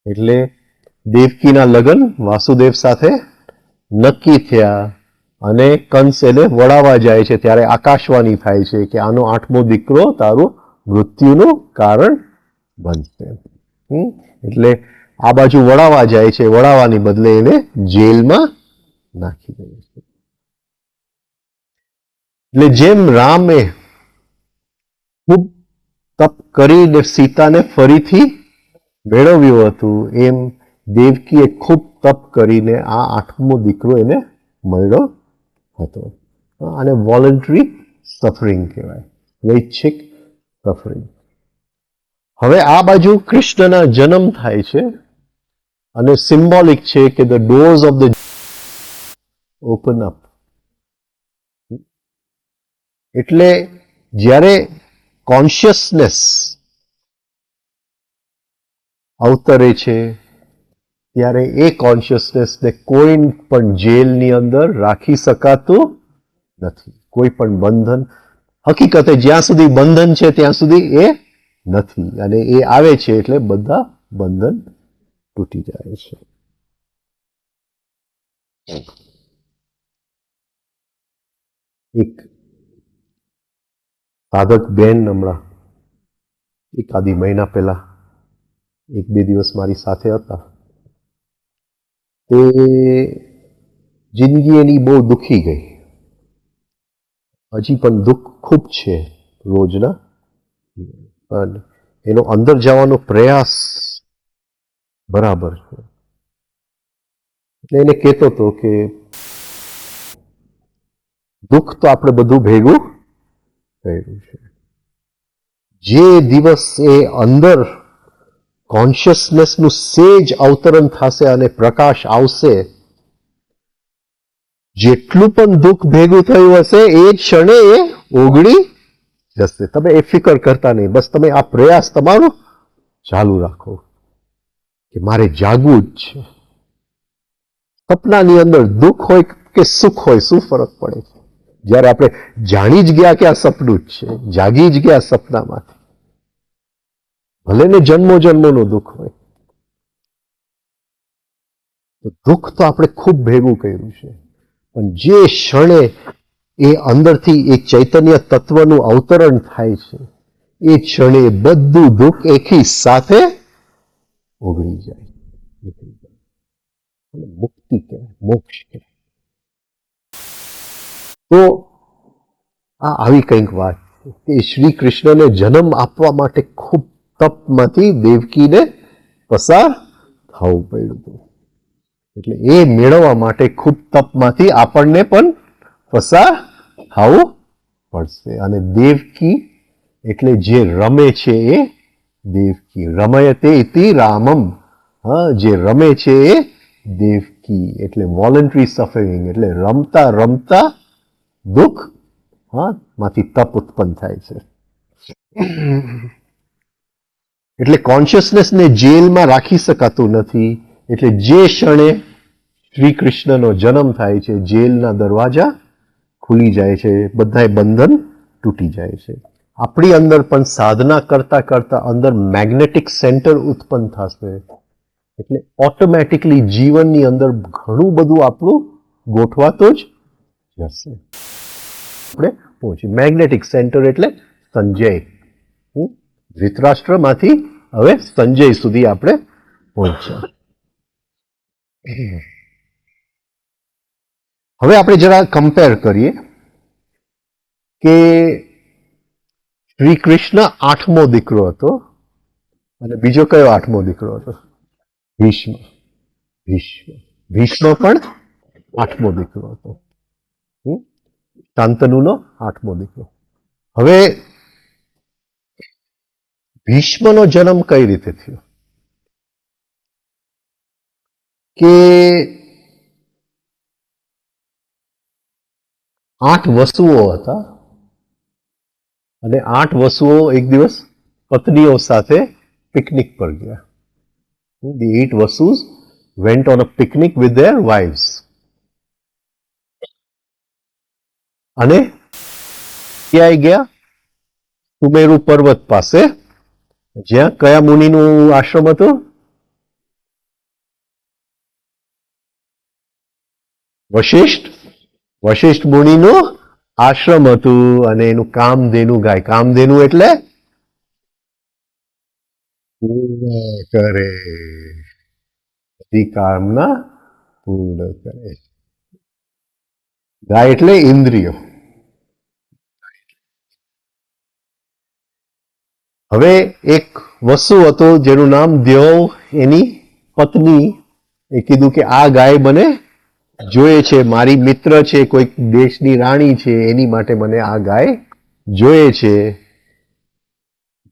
એટલે દેવકીના લગ્ન વાસુદેવ સાથે નક્કી થયા અને કંસ એને વળાવવા જાય છે ત્યારે આકાશવાણી થાય છે કે આનો 8મો દીકરો તારું મૃત્યુનું કારણ બનશે. એટલે આ બાજુ વળાવવા જાય છે, વળાવવાની બદલે એને જેલમાં નાખી દે છે. એટલે જેમ રામે ખૂબ તપ કરીને સીતાને ફરીથી મેળવ્યું હતું એમ દેવકીએ ખૂબ તપ કરીને આ 8મો દીકરો એને મળ્યો હતો. આને વોલન્ટરી સફરિંગ કહેવાય, સ્વૈચ્છિક સફરિંગ. હવે આ બાજુ કૃષ્ણના જન્મ થાય છે અને સિમ્બોલિક છે કે the doors of the open up. એટલે જ્યારે કોન્શિયસનેસ અવતરે છે ત્યારે એ કોન્શિયસનેસને કોઈ પણ જેલની અંદર રાખી શકાતું નથી. કોઈ પણ બંધન, હકીકતે જ્યાં સુધી બંધન છે ત્યાં સુધી એ નથી, અને એ આવે છે એટલે બધા બંધન તૂટી જાય છે. એક સાધક બેન હમણાં એકાદી મહિના પહેલા 1-2 દિવસ મારી સાથે હતા. તે જિંદગી એની બહુ દુખી ગઈ. હજી પણ દુઃખ ખૂબ છે રોજના, પણ એનો અંદર જવાનો પ્રયાસ બરાબર છે. એટલે એને કહેતો હતો કે દુઃખ તો આપણે બધું ભેગું કર્યું છે. જે દિવસ એ અંદર કોન્શિયસનેસનું સેજ અવતરણ થશે અને પ્રકાશ આવશે, જેટલું પણ દુઃખ ભેગું થયું હશે એ જ ક્ષણે એ ઓગળી જશે. તમે એ ફિકર કરતા નહીં, બસ તમે આ પ્રયાસ તમારો ચાલુ રાખો કે મારે જાગવું જ છે. સપનાની અંદર દુઃખ હોય કે સુખ હોય શું ફરક પડે છે? જ્યારે આપણે જાણી જ ગયા કે આ સપનું જ છે, જાગી જ ગયા સપનામાંથી, ભલે ને જન્મો જન્મોનું દુઃખ હોય, તો દુઃખ તો આપણે ખૂબ ભેગું કર્યું છે. પણ જે ક્ષણે એ અંદરથી એક ચૈતન્ય તત્વનું અવતરણ થાય છે એ ક્ષણે બધું દુઃખ એકી સાથે ઓગળી જાય, નીકળી જાય. અને મુક્તિ કહેવાય, મોક્ષ કહેવાય. તો આ આવી કંઈક વાત છે કે શ્રી કૃષ્ણને જન્મ આપવા માટે ખૂબ તપમાંથી દેવકીને પસાર થવું પડ્યું હતું. એટલે એ મેળવવા માટે ખૂબ તપમાંથી આપણને પણ પસાર થવું પડશે. અને દેવકી એટલે જે રમે છે એ દેવકી, રમયતે ઇતિ રામમ. જે રમે છે એ દેવકી, એટલે વોલન્ટરી સફરિંગ, એટલે રમતા રમતા દુઃખ માંથી તપ ઉત્પન્ન થાય છે. એટલે કોન્શિયસનેસને જેલમાં રાખી શકાતું નથી. એટલે જે ક્ષણે શ્રી કૃષ્ણનો જન્મ થાય છે જેલના દરવાજા ખુલી જાય છે, બધાય બંધન તૂટી જાય છે. આપણી અંદર પણ સાધના કરતા કરતા અંદર મેગ્નેટિક સેન્ટર ઉત્પન્ન થશે. એટલે ઓટોમેટિકલી જીવનની અંદર ઘણું બધું આપણું ગોઠવાતો જ જશે. આપણે પહોંચી. મેગ્નેટિક સેન્ટર એટલે સંજય. ધૃતરાષ્ટ્રમાંથી હવે સંજય સુધી આપણે પહોંચ્યા. હવે આપણે જરા કમ્પેર કરીએ કે શ્રી કૃષ્ણ 8મો દીકરો હતો અને બીજો કયો 8મો દીકરો હતો? ભીષ્મ. ભીષ્મ પણ 8મો દીકરો હતો. શાંતનુનો 8મો દીકરો. હવે ભીષ્મનો જન્મ કઈ રીતે થયો? કે 8 વસુઓ હતા અને 8 વસુઓ એક દિવસ પત્નીઓ સાથે પિકનિક પર ગયા. The 8 Vasus went on a picnic with their wives. અને ક્યાંય ગયા? સુમેરુ પર્વત પાસે, જ્યાં કયા મુનિનું આશ્રમ હતું? વશિષ્ઠ મુનિનું આશ્રમ હતું અને એનું કામધેનુ ગાય. કામધેનુ એટલે પૂર્ણ કરે, બધી કામના પૂર્ણ કરે. ગાય એટલે ઇન્દ્રિયો. હવે એક વસુ હતો જેનું નામ દેવ. એની પત્ની એ કીધું કે આ ગાય મને જોઈએ છે, મારી મિત્ર છે, કોઈક દેશની રાણી છે, એની માટે મને આ ગાય જોઈએ છે.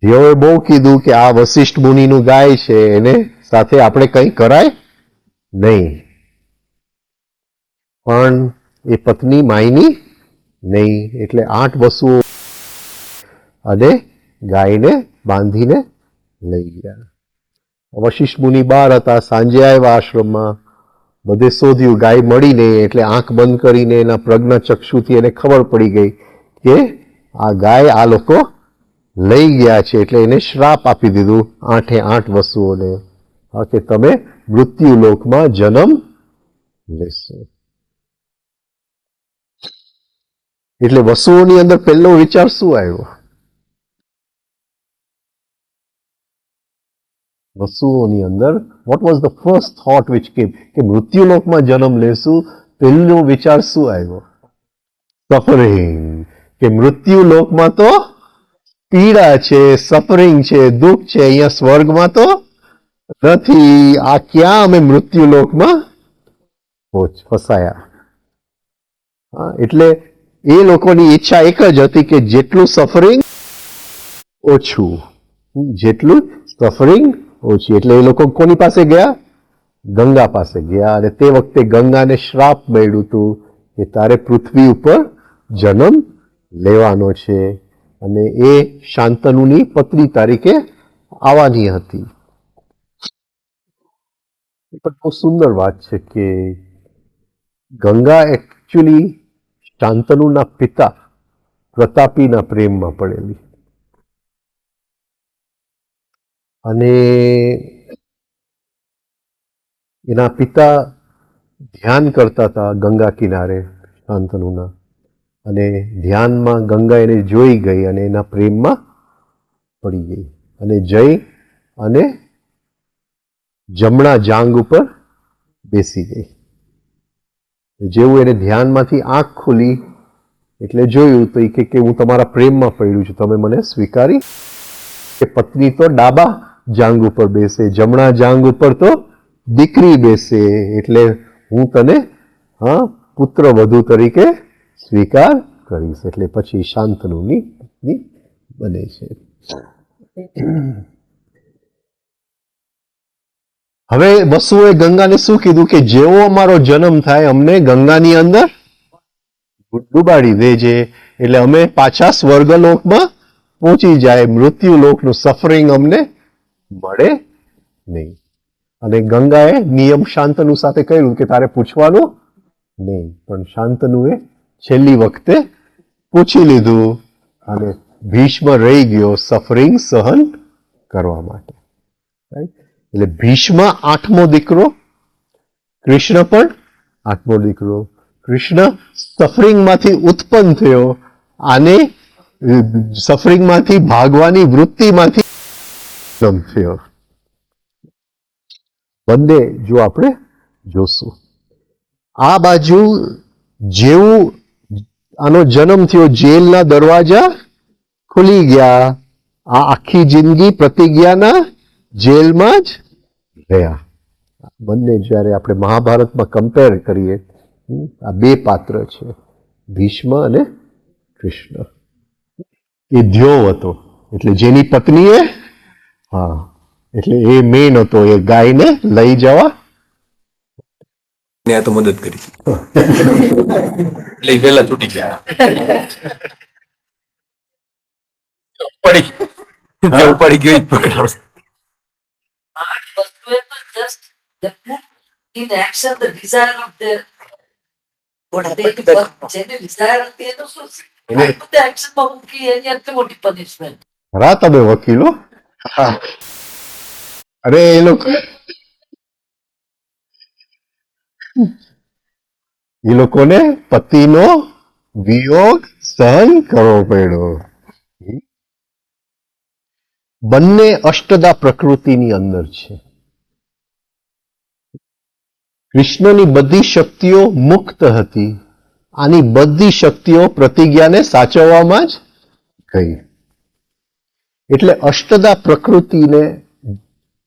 દેવે બહુ કીધું કે આ વશિષ્ઠ મુનિનું ગાય છે, એને સાથે આપણે કંઈ કરાય નહીં. પણ એ પત્ની માયની નહીં, એટલે 8 વસુઓ અને ગાયને બાંધીને લઈ ગયા. વશિષ્ઠ મુનિ બહાર હતા, સાંજે આવ્યા આશ્રમમાં, બધે શોધ્યું, ગાય મળી નહીં. એટલે આંખ બંધ કરીને એના પ્રજ્ઞાચક્ષુથી એને ખબર પડી ગઈ કે આ ગાય આ લોકો લઈ ગયા છે. એટલે એને શ્રાપ આપી દીધું 8 વસુઓને કે તમે મૃત્યુલોકમાં જન્મ લેશો. એટલે વસુઓની અંદર પહેલો વિચાર શું આવ્યો? વસુઓની અંદર what was the first thought which કેમ? કે મૃત્યુલોકમાં જન્મ લેશું, પહેલો વિચાર શું આવ્યો? સફરિંગ. કે મૃત્યુલોકમાં તો પીડા છે, સફરિંગ છે, દુઃખ છે, અહીંયા સ્વર્ગમાં તો નથી. આ ક્યાં અમે મૃત્યુલોકમાં ફસાયા. એટલે એ લોકોની ઈચ્છા એક જ હતી કે જેટલું સફરિંગ ઓછું, જેટલું સફરિંગ ઓછી. એટલે એ લોકો કોની પાસે ગયા? ગંગા પાસે ગયા. અને તે વખતે ગંગાને શ્રાપ મળ્યું હતું કે તારે પૃથ્વી ઉપર જન્મ લેવાનો છે. અને એ શાંતનુની પત્ની તરીકે આવવાની હતી. એ પણ બહુ સુંદર વાત છે કે ગંગા એકચ્યુઅલી શાંતનુના પિતા પ્રતાપીના પ્રેમમાં પડેલી. અને એના પિતા ધ્યાન કરતા હતા ગંગા કિનારે શાંતનુના. અને ધ્યાનમાં ગંગા એને જોઈ ગઈ અને એના પ્રેમમાં પડી ગઈ અને જઈ અને જમણા જાંગ ઉપર બેસી ગઈ. જેવું એને ધ્યાનમાંથી આંખ ખુલી એટલે જોયું તો એ કે હું તમારા પ્રેમમાં પડ્યું છું, તમે મને સ્વીકારી. કે પત્ની તો ડાબા જાંગ ઉપર બેસે, જમણા જાંગ ઉપર તો દીકરી બેસે, એટલે હું તને પુત્ર વધુ તરીકે સ્વીકાર કરીશ. એટલે પછી શાંતનુની પત્ની બને છે. હવે વસુએ ગંગાને શું કીધું કે જેવો અમારો જન્મ થાય અમને ગંગાની અંદર ડૂબાડી દેજે, એટલે અમે પાછા સ્વર્ગલોકમાં પહોંચી જાય, મૃત્યુલોકનું સફરિંગ અમને મળે નહીં. અને ગંગાએ નિયમ શાંતનુ સાથે કહ્યું કે તારે પૂછવાનું નહીં. પણ શાંતનુએ છેલ્લી વખતે પૂછી લીધું અને ભીષ્મ રહી ગયો સફરિંગ સહન કરવા માટે. એટલે ભીષ્મ 8મો દીકરો, કૃષ્ણ પણ 8મો દીકરો. કૃષ્ણ સફરિંગમાંથી ઉત્પન્ન થયો આને સફરિંગમાંથી ભાગવાની વૃત્તિમાંથી જન્મ થયો. બંને જો આપણે જોશું, આ બાજુ જેવું આનો જન્મ થયો, જેલના દરવાજા ખુલી ગયા, આ આખી જિંદગી પ્રતિજ્ઞાના જેલમાં જ રહ્યા. બંને જ્યારે આપણે મહાભારતમાં કમ્પેર કરીએ, આ બે પાત્ર છે, ભીષ્મ અને કૃષ્ણ. એ ધ્યો હતો, એટલે જેની પત્નીએ, હા, એટલે એ મેન હતો, એ ગાયને લઈ જવા ને આ તો મદદ કરી એટલે પેલા છૂટી ગયા પડી પડી ગયો just they put in action the desire of their જેને desire હતી એનું શું છે? તે એક્શનમાં મૂકી એની આટલી મોટી પનિશમેન્ટ. ખરા તમે વકીલો? હા. અરે એ લોકોને પતિનો વિયોગ સહન કરવો પડ્યો. બંને અષ્ટદા પ્રકૃતિની અંદર છે. કૃષ્ણની બધી શક્તિઓ મુક્ત હતી, આની બધી શક્તિઓ પ્રતિજ્ઞાને સાચવવામાં જ ગઈ. એટલે અષ્ટદા પ્રકૃતિને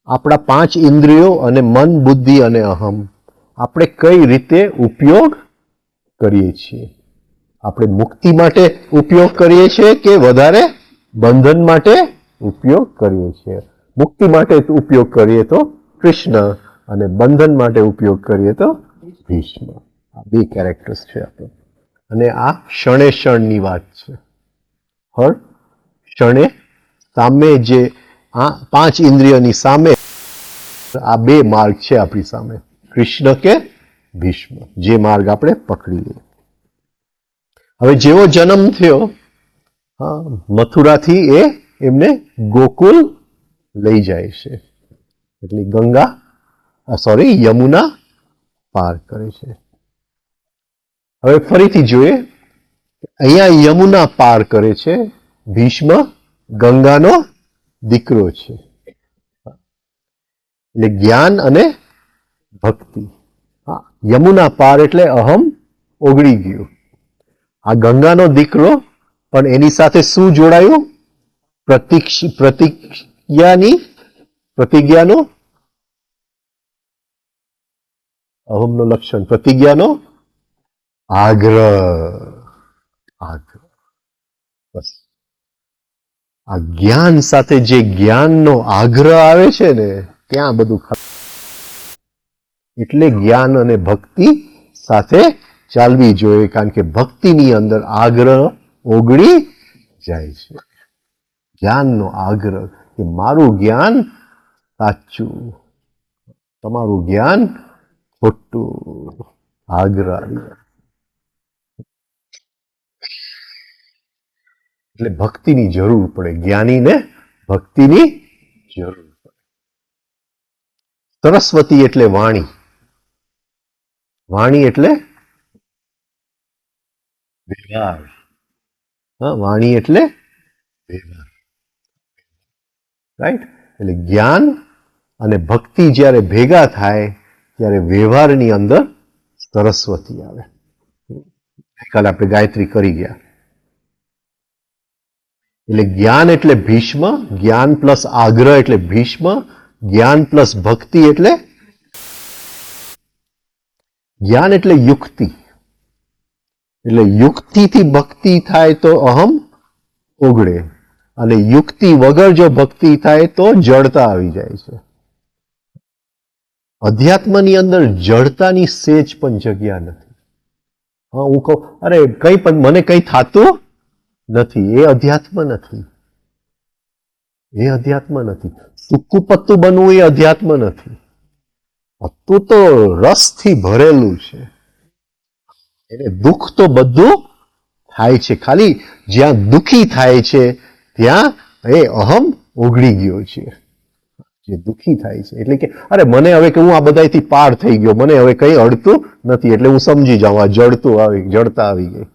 આપણા 5 ઇન્દ્રિયો અને મન, બુદ્ધિ અને અહમ આપણે કઈ રીતે ઉપયોગ કરીએ છીએ? આપણે મુક્તિ માટે ઉપયોગ કરીએ છીએ કે વધારે બંધન માટે ઉપયોગ કરીએ છીએ? મુક્તિ માટે ઉપયોગ કરીએ તો કૃષ્ણ, અને બંધન માટે ઉપયોગ કરીએ તો ભીષ્મ. આ બે કેરેક્ટર્સ છે આપણે. અને આ ક્ષણે ક્ષણની વાત છે. હર ક્ષણે સામે જે આ 5 ઇન્દ્રિયોની સામે આ બે માર્ગ છે આપણી સામે, કૃષ્ણ કે ભીષ્મ, જે માર્ગ આપણે પકડી લઈએ. હવે જેવો જન્મ થયો, હા, મથુરાથી એ એમને ગોકુલ લઈ જાય છે, એટલે યમુના પાર કરે છે. હવે ફરીથી જોઈએ, અહીંયા યમુના પાર કરે છે, ભીષ્મ ગંગાનો દીકરો છે. એટલે જ્ઞાન અને ભક્તિ. હા, યમુના પાર એટલે અહમ ઓગળી ગયું. આ ગંગાનો દીકરો, પણ એની સાથે શું જોડાયું? પ્રતિજ્ઞાનો અહમનો લક્ષણ, પ્રતિજ્ઞાનો આગ્રહ. બસ આ જ્ઞાન સાથે જે જ્ઞાનનો આગ્રહ આવે છે ને, ત્યાં બધું એટલે જ્ઞાન અને ભક્તિ સાથે ચાલવી જોઈએ, કારણ કે ભક્તિની અંદર આગ્રહ ઓગળી જાય છે. જ્ઞાનનો આગ્રહ કે મારું જ્ઞાન સાચું, તમારું જ્ઞાન ખોટું, આગ્રહ આવી જાય. એટલે ભક્તિની જરૂર પડે, જ્ઞાનીને ભક્તિની જરૂર પડે. સરસ્વતી એટલે વાણી. વાણી એટલે વ્યવહાર. હા, વાણી એટલે વ્યવહાર. રાઈટ? એટલે જ્ઞાન અને ભક્તિ જ્યારે ભેગા થાય ત્યારે વ્યવહારની અંદર સરસ્વતી આવે. ગઈકાલે આપણે ગાયત્રી કરી ગયા. એટલે જ્ઞાન એટલે ભીષ્મ, જ્ઞાન પ્લસ આગ્રહ એટલે ભીષ્મ, જ્ઞાન પ્લસ ભક્તિ એટલે જ્ઞાન એટલે યુક્તિ. એટલે યુક્તિથી ભક્તિ થાય તો અહમ ઓગળે, અને યુક્તિ વગર જો ભક્તિ થાય તો જડતા આવી જાય છે. અધ્યાત્મની અંદર જડતાની સેજ પણ જગ્યા નથી. હા, હું કહું અરે કઈ પણ મને કઈ થતું નથી, એ અધ્યાત્મ નથી. એ અધ્યાત્મ નથી. સૂકું પત્તું બનવું એ અધ્યાત્મ નથી. પત્તું તો રસથી ભરેલું છે. એને દુઃખ તો બધું થાય છે, ખાલી જ્યાં દુઃખી થાય છે ત્યાં એ અહમ ઓગળી ગયો છે. જે દુઃખી થાય છે એટલે કે અરે મને હવે કે હું આ બધાથી પાર થઈ ગયો, મને હવે કઈ અડતું નથી, એટલે હું સમજી જાઉં આ જડતા આવી ગઈ.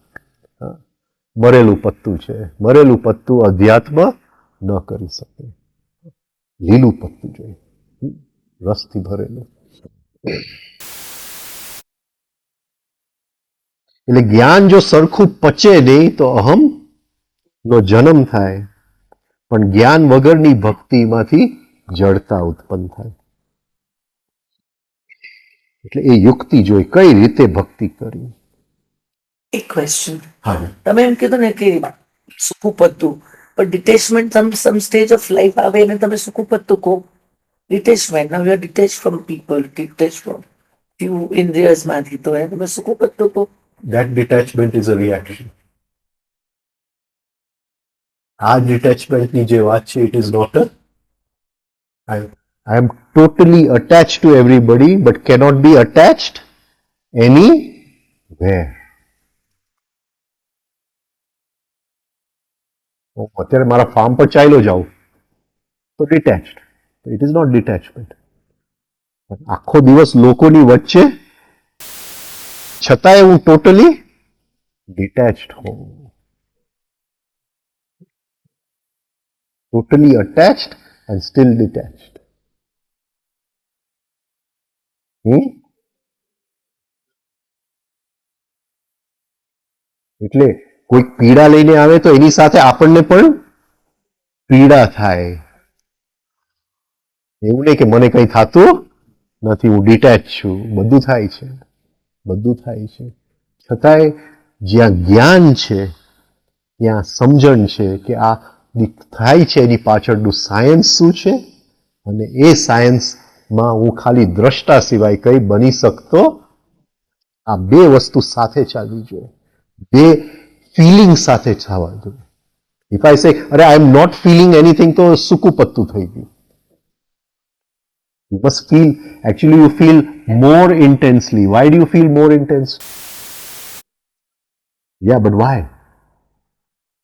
મરેલું પત્તું છે. મરેલું પત્તું અધ્યાત્મ ન કરી શકે. લીલું પત્તું જોઈએ, રસથી ભરેલું. એટલે જ્ઞાન જો સરખું પચે નહીં તો અહમ નો જન્મ થાય, પણ જ્ઞાન વગરની ભક્તિમાંથી જડતા ઉત્પન્ન થાય. એટલે એ યુક્તિ જોઈ કઈ રીતે ભક્તિ કરવી. એક ક્વેશ્ચન, હા, તમે એમ કીધું ને કે સૂકું પત્તું, પણ detachment some stage of life આવે અને તમે સૂકું પત્તું કહો. Detachment, now you are detach from people, detach from few ઇન્દ્રિયસ માંથી, તો એ તમે સૂકું પત્તું કહો. that detachment is a reaction. આ ડિટેચમેન્ટની જે વાત છે, it is not a I am totally attached to everybody but cannot be attached anywhere. હું અત્યારે મારા ફાર્મ પર ચાલ્યો જાઉં તો detached, it is not detachment. આખો દિવસ લોકોની વચ્ચે છતાંય હું ટોટલી ડિટેચ્ડ હોઉં, totally attached and still detached. એટલે કોઈ પીડા લઈને આવે તો એની સાથે આપણને પણ પીડા થાય. એવું નહીં કે મને કંઈ થતું નથી, હું ડિટેચ છું. બધું થાય છે, બધું થાય છે. છતાંય જ્યાં જ્ઞાન છે ત્યાં સમજણ છે કે આ થાય છે એની પાછળનું સાયન્સ શું છે, અને એ સાયન્સમાં હું ખાલી દ્રષ્ટા સિવાય કંઈ બની શકતો. આ બે વસ્તુ સાથે ચાલવી જોઈએ, બે ફિલિંગ સાથે થવા જોઈએ. ઇફ આઈ સે અરે આઈ એમ નોટ ફીલિંગ એનીથિંગ, તો સૂકું પત્તું થઈ ગયું. You must feel, actually you feel more intensely. Why do you feel more intense? Yeah, but why?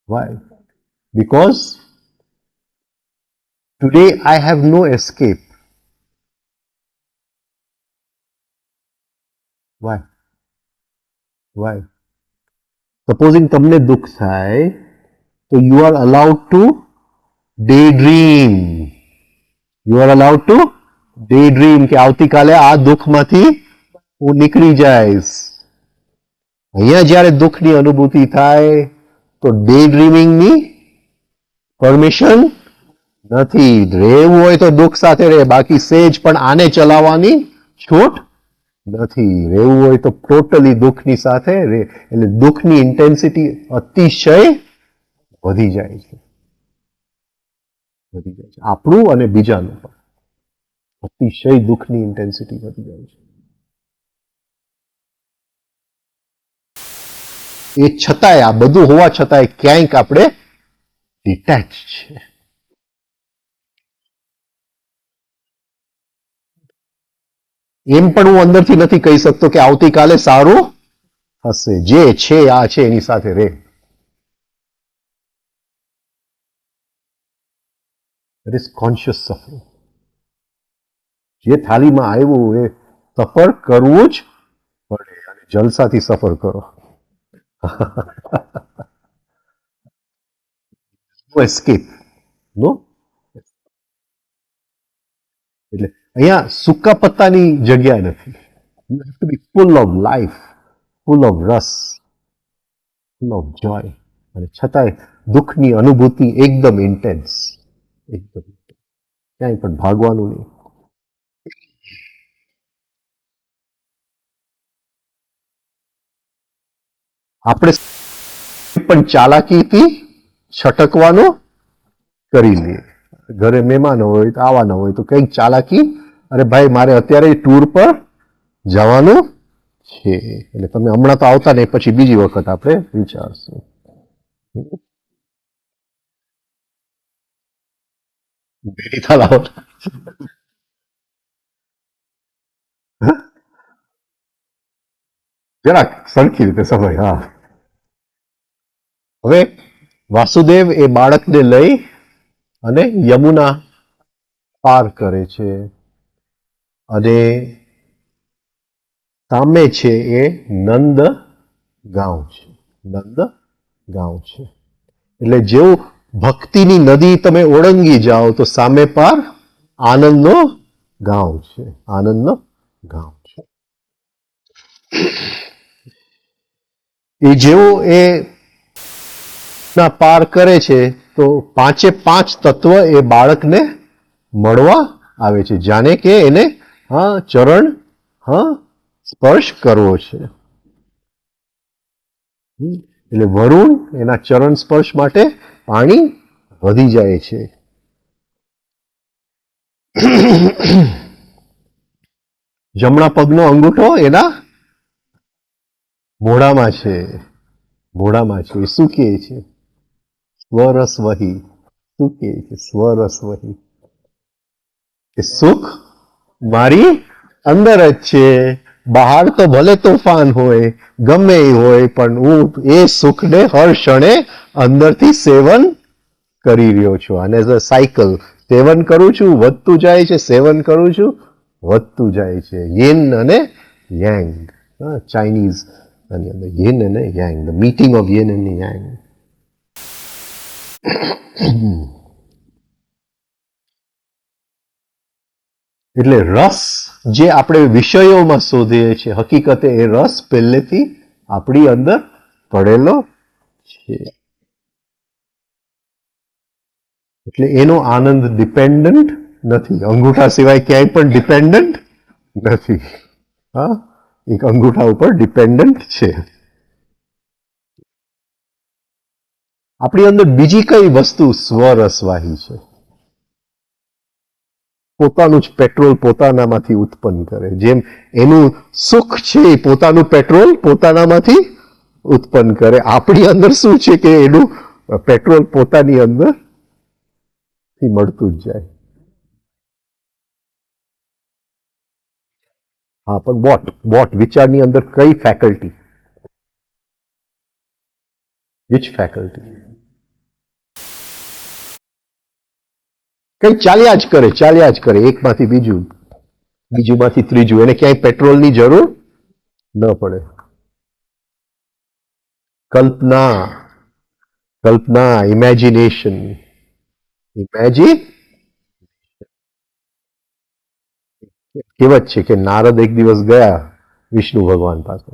Why? Because today I have no escape. Why? Why? Supposing તમને દુઃખ થાય તો you are allowed to daydream. You are allowed to daydream કે આવતીકાલે આ દુઃખમાંથી હું નીકળી જઈશ. અહીંયા જ્યારે દુઃખની અનુભૂતિ થાય તો ડે ડ્રીમિંગની પરમિશન નથી. રહેવું હોય તો દુઃખ સાથે રહે, બાકી સેજ પણ આને ચલાવવાની છૂટ નથી. રહેવું હોય તો ટોટલી દુઃખની સાથે રહે. એટલે દુઃખની ઇન્ટેન્સિટી અતિશય વધી જાય છે, વધી જાય છે. આપણું અને બીજાનું પણ અતિશય દુઃખની ઇન્ટેન્સિટી વધી જાય છે. એ છતાંય, આ બધું હોવા છતાંય ક્યાંક આપણે ડિટેચ છે. એમ પણ હું અંદરથી નથી કહી શકતો કે આવતીકાલે સારું હશે. જે છે આ છે એની સાથે રહે. That is conscious suffering. જે થાળીમાં આવ્યું એ સફર કરવું જ પડે, અને જલસાથી સફર કરો. No escape. No. એટલે અહીંયા સૂકા પત્તાની જગ્યા નથી. You have to be full of life, full of રસ, full of joy. અને છતાંય દુઃખની અનુભૂતિ એકદમ ઇન્ટેન્સ, એકદમ ક્યાંય પણ ભાગવાનું નહીં. આપણે પણ ચાલાકીથી છટકવાનું કરી લઈએ. ઘરે મહેમાન હોય તો આવવાના હોય તો કંઈક ચાલાકી, અરે ભાઈ મારે અત્યારે ટૂર પર જવાનું છે, એટલે તમે હમણાં તો આવતા નહીં, પછી બીજી વખત આપણે વિચારશું. બેટી લાવો જરાક સરખી રીતે સમય. હા, હવે વાસુદેવ એ બાળકને લઈ અને યમુના પાર કરે છે, અને સામે છે એ નંદ ગાંવ છે. નંદ ગાંવ છે. એટલે જેવું ભક્તિની નદી તમે ઓળંગી જાઓ તો સામે પાર આનંદનો ગાંવ છે. આનંદનો ગાંવ છે. એ જેવો એ ના પાર કરે છે તો પાંચે પાંચ તત્વ એ બાળકને મળવા આવે છે. જાણે કે એને ચરણ સ્પર્શ કરવો છે. એટલે વરુણ એના ચરણ સ્પર્શ માટે પાણી વધી જાય છે. જમણા પગનો અંગૂઠો એના મોઢામાં છે. મોઢામાં છે. એ શું કહે છે? સ્વરસ વહી. શું કહે છે? સ્વરસ વહી. કે સુખ મારી અંદર જ છે. બહાર તો ભલે તોફાન હોય, ગમે એ હોય, પણ હું એ સુખને હર ક્ષણે અંદરથી સેવન કરી રહ્યો છું. અને એઝ અ સાયકલ સેવન કરું છું, વધતું જાય છે. સેવન કરું છું, વધતું જાય છે. યિન અને યાંગ. ચાઇનીઝ આની અંદર યિન અને યાંગ, ધ મીટિંગ ઓફ યિન અને યાંગ. એટલે રસ જે આપણે વિષયોમાં શોધીએ છીએ, હકીકતે એ રસ પહેલેથી આપણી અંદર પડેલો છે. એટલે એનો આનંદ ડિપેન્ડન્ટ નથી. અંગૂઠા સિવાય ક્યાંય પણ ડિપેન્ડન્ટ નથી. એક અંગૂઠા ઉપર ડિપેન્ડન્ટ છે. આપણી અંદર બીજી કઈ વસ્તુ સ્વરસવાહી છે? પોતાનું જ પેટ્રોલ પોતાનામાંથી ઉત્પન્ન કરે. જેમ એનું સુખ છે એ પોતાનું પેટ્રોલ પોતાનામાંથી ઉત્પન્ન કરે. આપણી અંદર શું છે કે એનું પેટ્રોલ પોતાની અંદર થી મળતું જ જાય. હા, પણ વોટ વિચારની અંદર કઈ ફેકલ્ટી? Which faculty? કઈ ચાલ્યા જ કરે. એકમાંથી બીજું, બીજુંમાંથી ત્રીજું. એને ક્યાંય પેટ્રોલની જરૂર ન પડે. કલ્પના, ઇમેજિનેશન. કહેવત છે કે નારદ એક દિવસ ગયા વિષ્ણુ ભગવાન પાસે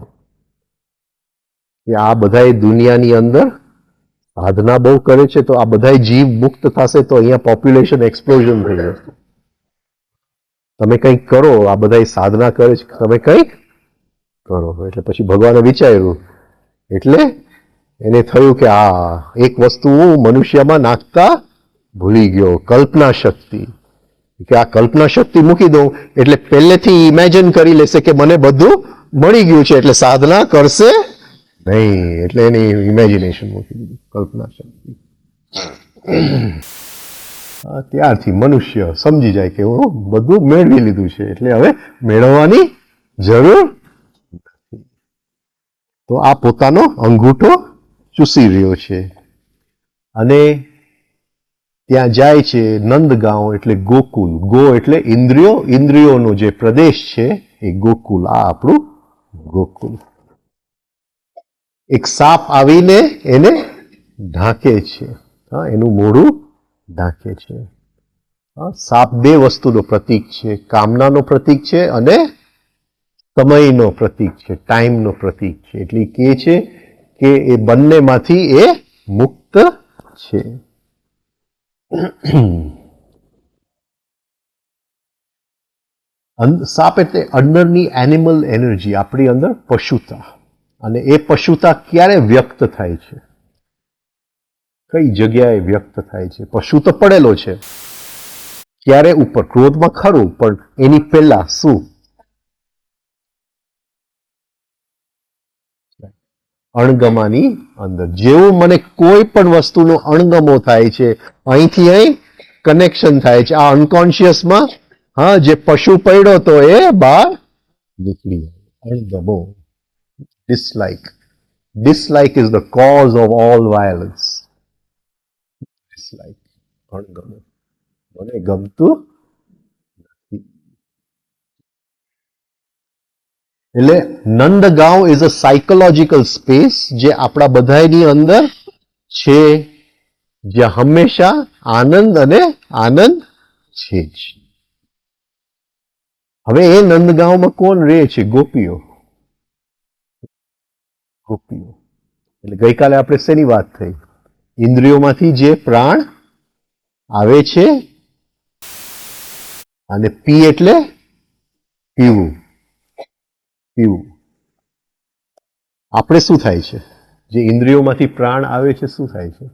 કે આ બધા દુનિયાની અંદર સાધના બહુ કરે છે, તો આ બધા જીવ મુક્ત થશે તો અહીંયા પોપ્યુલેશન એક્સપ્લોઝન થઈ જશે. તમે કંઈક કરો. આ બધા સાધના કરે છે, તમે કંઈક કરો. એટલે પછી ભગવાને વિચાર્યું. એટલે એને થયું કે આ એક વસ્તુ હું મનુષ્યમાં નાખતા ભૂલી ગયો, કલ્પના શક્તિ. કે આ કલ્પના શક્તિ મૂકી દઉં એટલે પહેલેથી ઇમેજિન કરી લેશે કે મને બધું મળી ગયું છે, એટલે સાધના કરશે નહીં. એટલે એની ઇમેજિનેશન મૂકી દીધું, કલ્પના શક્તિ. ત્યારથી મનુષ્ય સમજી જાય કે હું બધું મેળવી લીધું છે, એટલે હવે મેળવવાની જરૂર નથી. તો આ પોતાનો અંગૂઠો ચૂસી રહ્યો છે અને ત્યાં જાય છે નંદગાંવ એટલે ગોકુલ. ગો એટલે ઇન્દ્રિયો, ઇન્દ્રિયોનો જે પ્રદેશ છે એ ગોકુલ. આ આપણું ગોકુલ. એક સાપ આવીને એને ઢાંકે છે. એનું મોઢું ઢાંકે છે. સાપ બે વસ્તુનો પ્રતીક છે. કામનાનો પ્રતીક છે અને સમયનો પ્રતીક છે, ટાઈમનો પ્રતીક છે. એટલે કહે છે કે એ બંનેમાંથી એ મુક્ત છે. સાપ એટલે અંદરની એનિમલ એનર્જી, આપણી અંદર પશુતા. અને એ પશુતા ક્યારે વ્યક્ત થાય છે? કઈ જગ્યાએ વ્યક્ત થાય છે? પશુ તો પડેલો છે. ક્યારે? ઉપર. ક્રોધમાં ખરું, પણ એની પહેલા શું? અણગમાની અંદર. જેવું મને કોઈ પણ વસ્તુનો અણગમો થાય છે, અહીંથી અહીં કનેક્શન થાય છે. આ અનકોન્શિયસમાં જે પશુ પડ્યો તો એ બહાર નીકળી જાય. અણગમો, dislike. Dislike is the cause of all violence. Dislike, અણગમો. મને ગમતું નથી. એટલે Nandgaon is a psychological space જે આપણા બધાની અંદર છે જ્યાં હંમેશા આનંદ અને આનંદ છે જ. હવે એ નંદગાંવમાં કોણ રહે છે? ગોપીઓ. ગોપીઓ એટલે ગઈકાલે આપણે શેની વાત થઈ? ઇન્દ્રિયોમાંથી જે પ્રાણ આવે છે, અને પી એટલે પીવું. પીવું. આપણે શું થાય છે? જે ઇન્દ્રિયોમાંથી પ્રાણ આવે છે, શું થાય છે?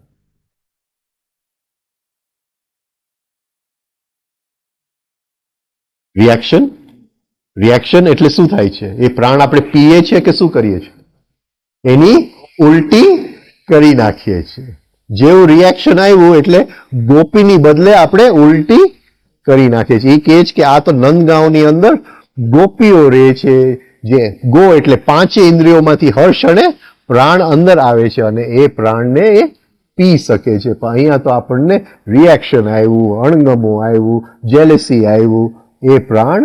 રિએક્શન. રિએક્શન એટલે શું થાય છે? એ પ્રાણ આપણે પીએ છીએ કે શું કરીએ છીએ? એની ઉલટી કરી નાખીએ છીએ. જેવું રિએક્શન આવ્યું એટલે ગોપીની બદલે આપણે ઉલટી કરી નાખીએ છીએ. એ કહે છે કે આ તો નંદગાંવની અંદર ગોપીઓ રહે છે, જે ગો એટલે પાંચે ઇન્દ્રિયોમાંથી હર ક્ષણે પ્રાણ અંદર આવે છે અને એ પ્રાણને એ પી શકે છે. પણ અહીંયા તો આપણને રિએક્શન આવ્યું, અણગમો આવ્યું, જેલેસી આવ્યું, એ પ્રાણ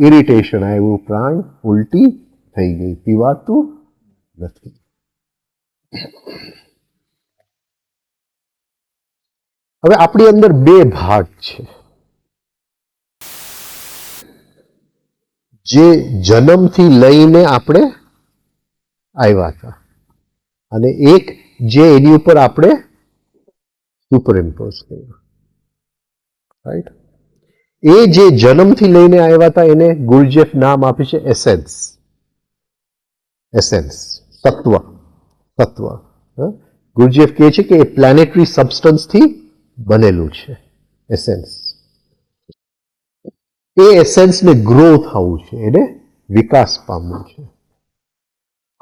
ઇરિટેશન આવ્યું, પ્રાણ ઉલટી થઈ ગઈ, પીવાતું નથી. હવે આપણી અંદર બે ભાગ છે, જે જન્મથી લઈને આપણે આવ્યા હતા, અને એક જે એની ઉપર આપણે સુપરઇમ્પોઝ કર્યું. રાઈટ? એ જે જન્મથી લઈને આવ્યા હતા એને ગુરુજીએફ નામ આપ્યું છે એસેન્સ. એસેન્સ, તત્વ. તત્વ. ગુરુજીએફ કહે છે કે એ પ્લેનેટરી સબસ્ટન્સથી બનેલું છે. એસેન્સ. એ એસેન્સને ગ્રો થવું છે, એને વિકાસ પામવું છે.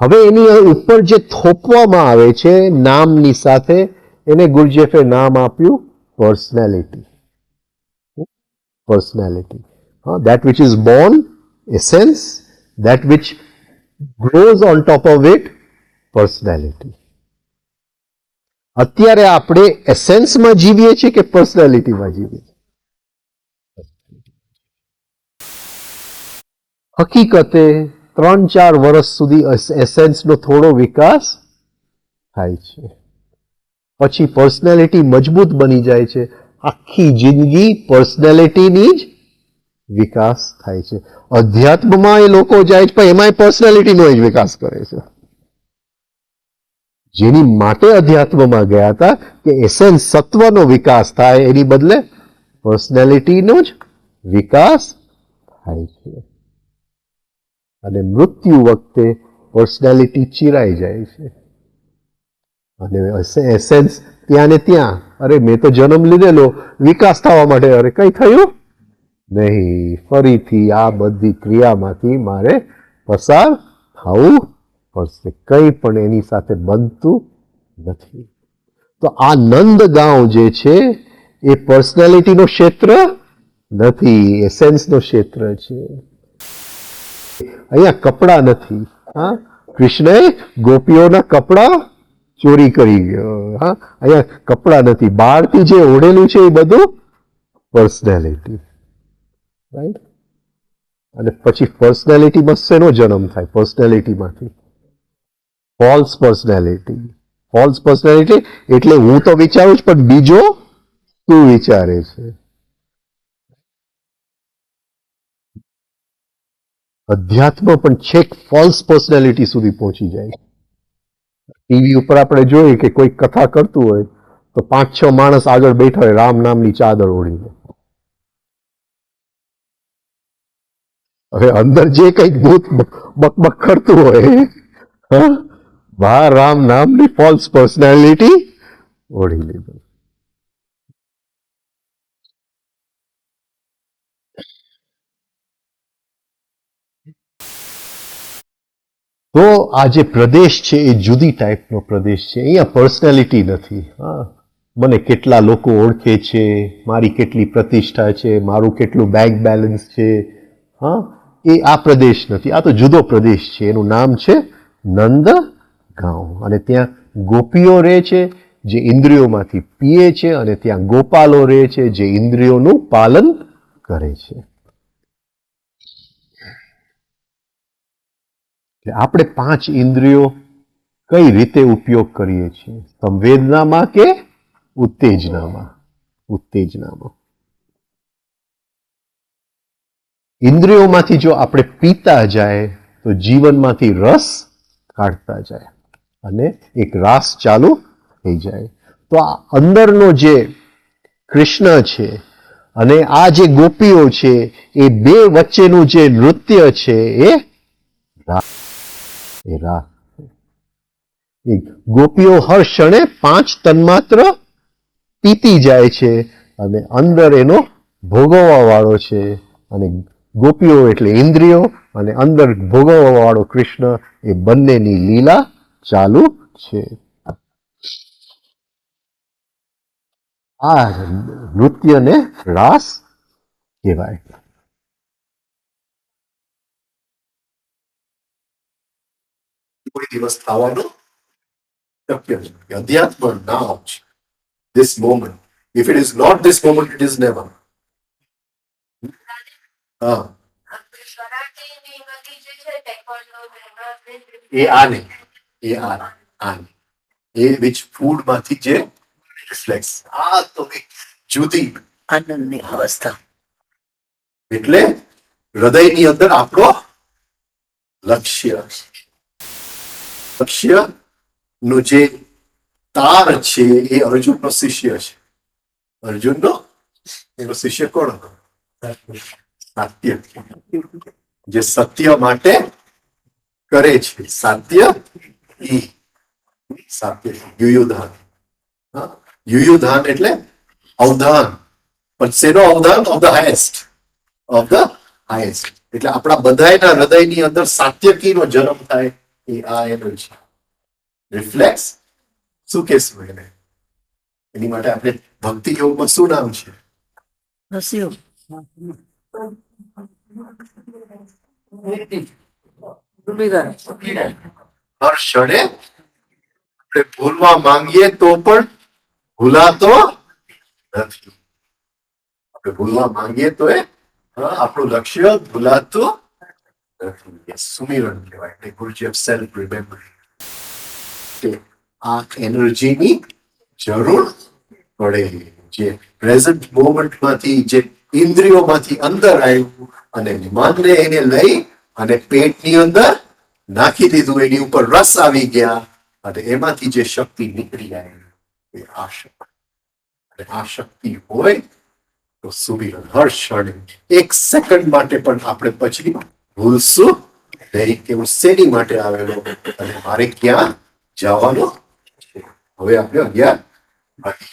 હવે એની ઉપર જે થોપવામાં આવે છે નામની સાથે, એને ગુરુજીએફે નામ આપ્યું personality. Personality. That which is born, essence, that which grows on top of it, personality. અત્યારે આપણે એસેન્સમાં જીવીએ છીએ કે પર્સનાલિટીમાં જીવીએ છીએ? હકીકતે 3-4 વર્ષ સુધી એસેન્સનો થોડો વિકાસ થાય છે, પછી પર્સનાલિટી મજબૂત બની જાય છે. આખી જિંદગી પર્સનાલિટીની જ વિકાસ થાય છે. અધ્યાત્મમાં એ લોકો જાય છે પણ એમાંય પર્સનાલિટીનો જ વિકાસ કરે છે. જેની માટે અધ્યાત્મમાં ગયા હતા કે એસેન્સ સત્વનો વિકાસ થાય, એની બદલે પર્સનાલિટીનો જ વિકાસ થાય છે. અને મૃત્યુ વખતે પર્સનાલિટી ચીરાઈ જાય છે અને એસેન્સ ત્યાં ને ત્યાં, અરે મેં તો જન્મ લીધેલો, વિકાસ થવા માટે, અરે કઈ થયું નહીં, ફરીથી આ બધી ક્રિયામાંથી મારે પસાર થવું પડશે. કંઈ પણ એની સાથે બનતું નથી. તો આ નંદગાંવ જે છે એ પર્સનાલિટીનો ક્ષેત્ર નથી, એસેન્સનો ક્ષેત્ર છે. અહીંયા કપડા નથી. હા, કૃષ્ણએ ગોપીઓના કપડા ચોરી કરી ગયો. હા, અહીંયા કપડા નથી. બહારથી જે ઓઢેલું છે એ બધું પર્સનાલિટી. રાઈટ? અને પછી પર્સનાલિટીમાં શેનો જન્મ થાય? પર્સનાલિટીમાંથી ફોલ્સ પર્સનાલિટી. ફોલ્સ પર્સનાલિટી એટલે હું તો વિચારું છું પણ બીજો શું વિચારે છે. અધ્યાત્મ પણ છેક ફોલ્સ પર્સનાલિટી સુધી પહોંચી જાય. ટીવી ઉપર આપણે જોઈએ કે કોઈ કથા કરતું હોય તો 5-6 માણસ આગળ બેઠા હોય રામ નામની ચાદર ઓઢીને. હવે અંદર જે કંઈક ભૂત બકબક કરતું હોય, બહાર રામ નામની ફોલ્સ પર્સનાલિટી ઓઢી લીધું. તો આ જે પ્રદેશ છે એ જુદી ટાઈપનો પ્રદેશ છે. અહીંયા પર્સનાલિટી નથી. હા, મને કેટલા લોકો ઓળખે છે, મારી કેટલી પ્રતિષ્ઠા છે, મારું કેટલું બેંક બેલેન્સ છે, હા, એ આ પ્રદેશ નથી. આ તો જુદો પ્રદેશ છે. એનું નામ છે નંદગાંવ. અને ત્યાં ગોપીઓ રહે છે જે ઇન્દ્રિયોમાંથી પીએ છે, અને ત્યાં ગોપાલો રહે છે જે ઇન્દ્રિયોનું પાલન કરે છે. આપણે 5 ઇન્દ્રિયો કઈ રીતે ઉપયોગ કરીએ છીએ, સંવેદનામાં કે ઉત્તેજનામાં? ઉત્તેજનામાં. ઇન્દ્રિયોમાંથી જો આપણે પીતા જાય તો જીવનમાંથી રસ કાઢતા જાય અને એક રાસ ચાલુ થઈ જાય. તો આ અંદરનો જે કૃષ્ણ છે અને આ જે ગોપીઓ છે એ બે વચ્ચેનું જે નૃત્ય છે એ રાસ. એ ગોપીઓ હર ક્ષણે 5 તન્માત્ર પીતી જાય છે અને અંદર એનો ભોગવવા વાળો છે. અને ગોપીઓ એટલે ઇન્દ્રિયો અને અંદર ભોગવવા વાળો કૃષ્ણ, એ બંનેની લીલા ચાલુ છે. આ નૃત્યને રાસ કહેવાય. કોઈ દિવસ થવાનું શક્ય છે કે અધ્યાત્મ નામ છે this moment. If it is not this moment, it is never. હા, એ આ નહીં, એ આ એ which food માંથી જે રિફ્લેક્સ, આ તો એક જુદી આનંદની અવસ્થા. એટલે હૃદયની અંદર આપણો લક્ષ્ય નું જે તાર છે એ અર્જુનનો શિષ્ય છે. અર્જુનનો એનો શિષ્ય કોણ હતો? સાત્ય. જે સત્ય માટે કરે છે. સાત્ય યુયુધાન. યુયુધાન એટલે અવધાન. પણ શેનો અવધાન? Of the highest. Of the highest. એટલે આપણા બધાયના હૃદયની અંદર સાત્યકીનો જન્મ થાય એ આ એનું છે રિફ્લેક્સ. શું કહેશું એને? એની માટે આપણે ભક્તિ યોગમાં શું નામ છે? રસ્યો. હર ક્ષણે આપણે ભૂલવા માંગીએ તો પણ ભૂલાતો નથી. આપણે ભૂલવા માંગીએ તો એ આપણું લક્ષ્ય ભૂલાતું નથી. સુમિરન કહેવાય. એટલે ગુરુજી ઓફ સેલ્ફ રિમેમ્બરિંગ. આ એનર્જીની જરૂર પડે. જે પ્રેઝન્ટ મોમેન્ટમાંથી, જે ઇન્દ્રિયોમાંથી અંદર આવ્યું અને મનને એને લઈ અને પેટની અંદર નાખી દીધું, એની ઉપર રસ આવી ગયા અને એમાંથી જે શક્તિ નીકળી આવી એ આ શક્તિ. અને આ શક્તિ હોય તો સુમિરન હર ક્ષણે, 1 સેકન્ડ માટે પણ આપણે પછી ભૂલશું નહીં કે હું શેની માટે આવેલો અને મારે ક્યાં જવાનો. હવે આપણે 11 વાગે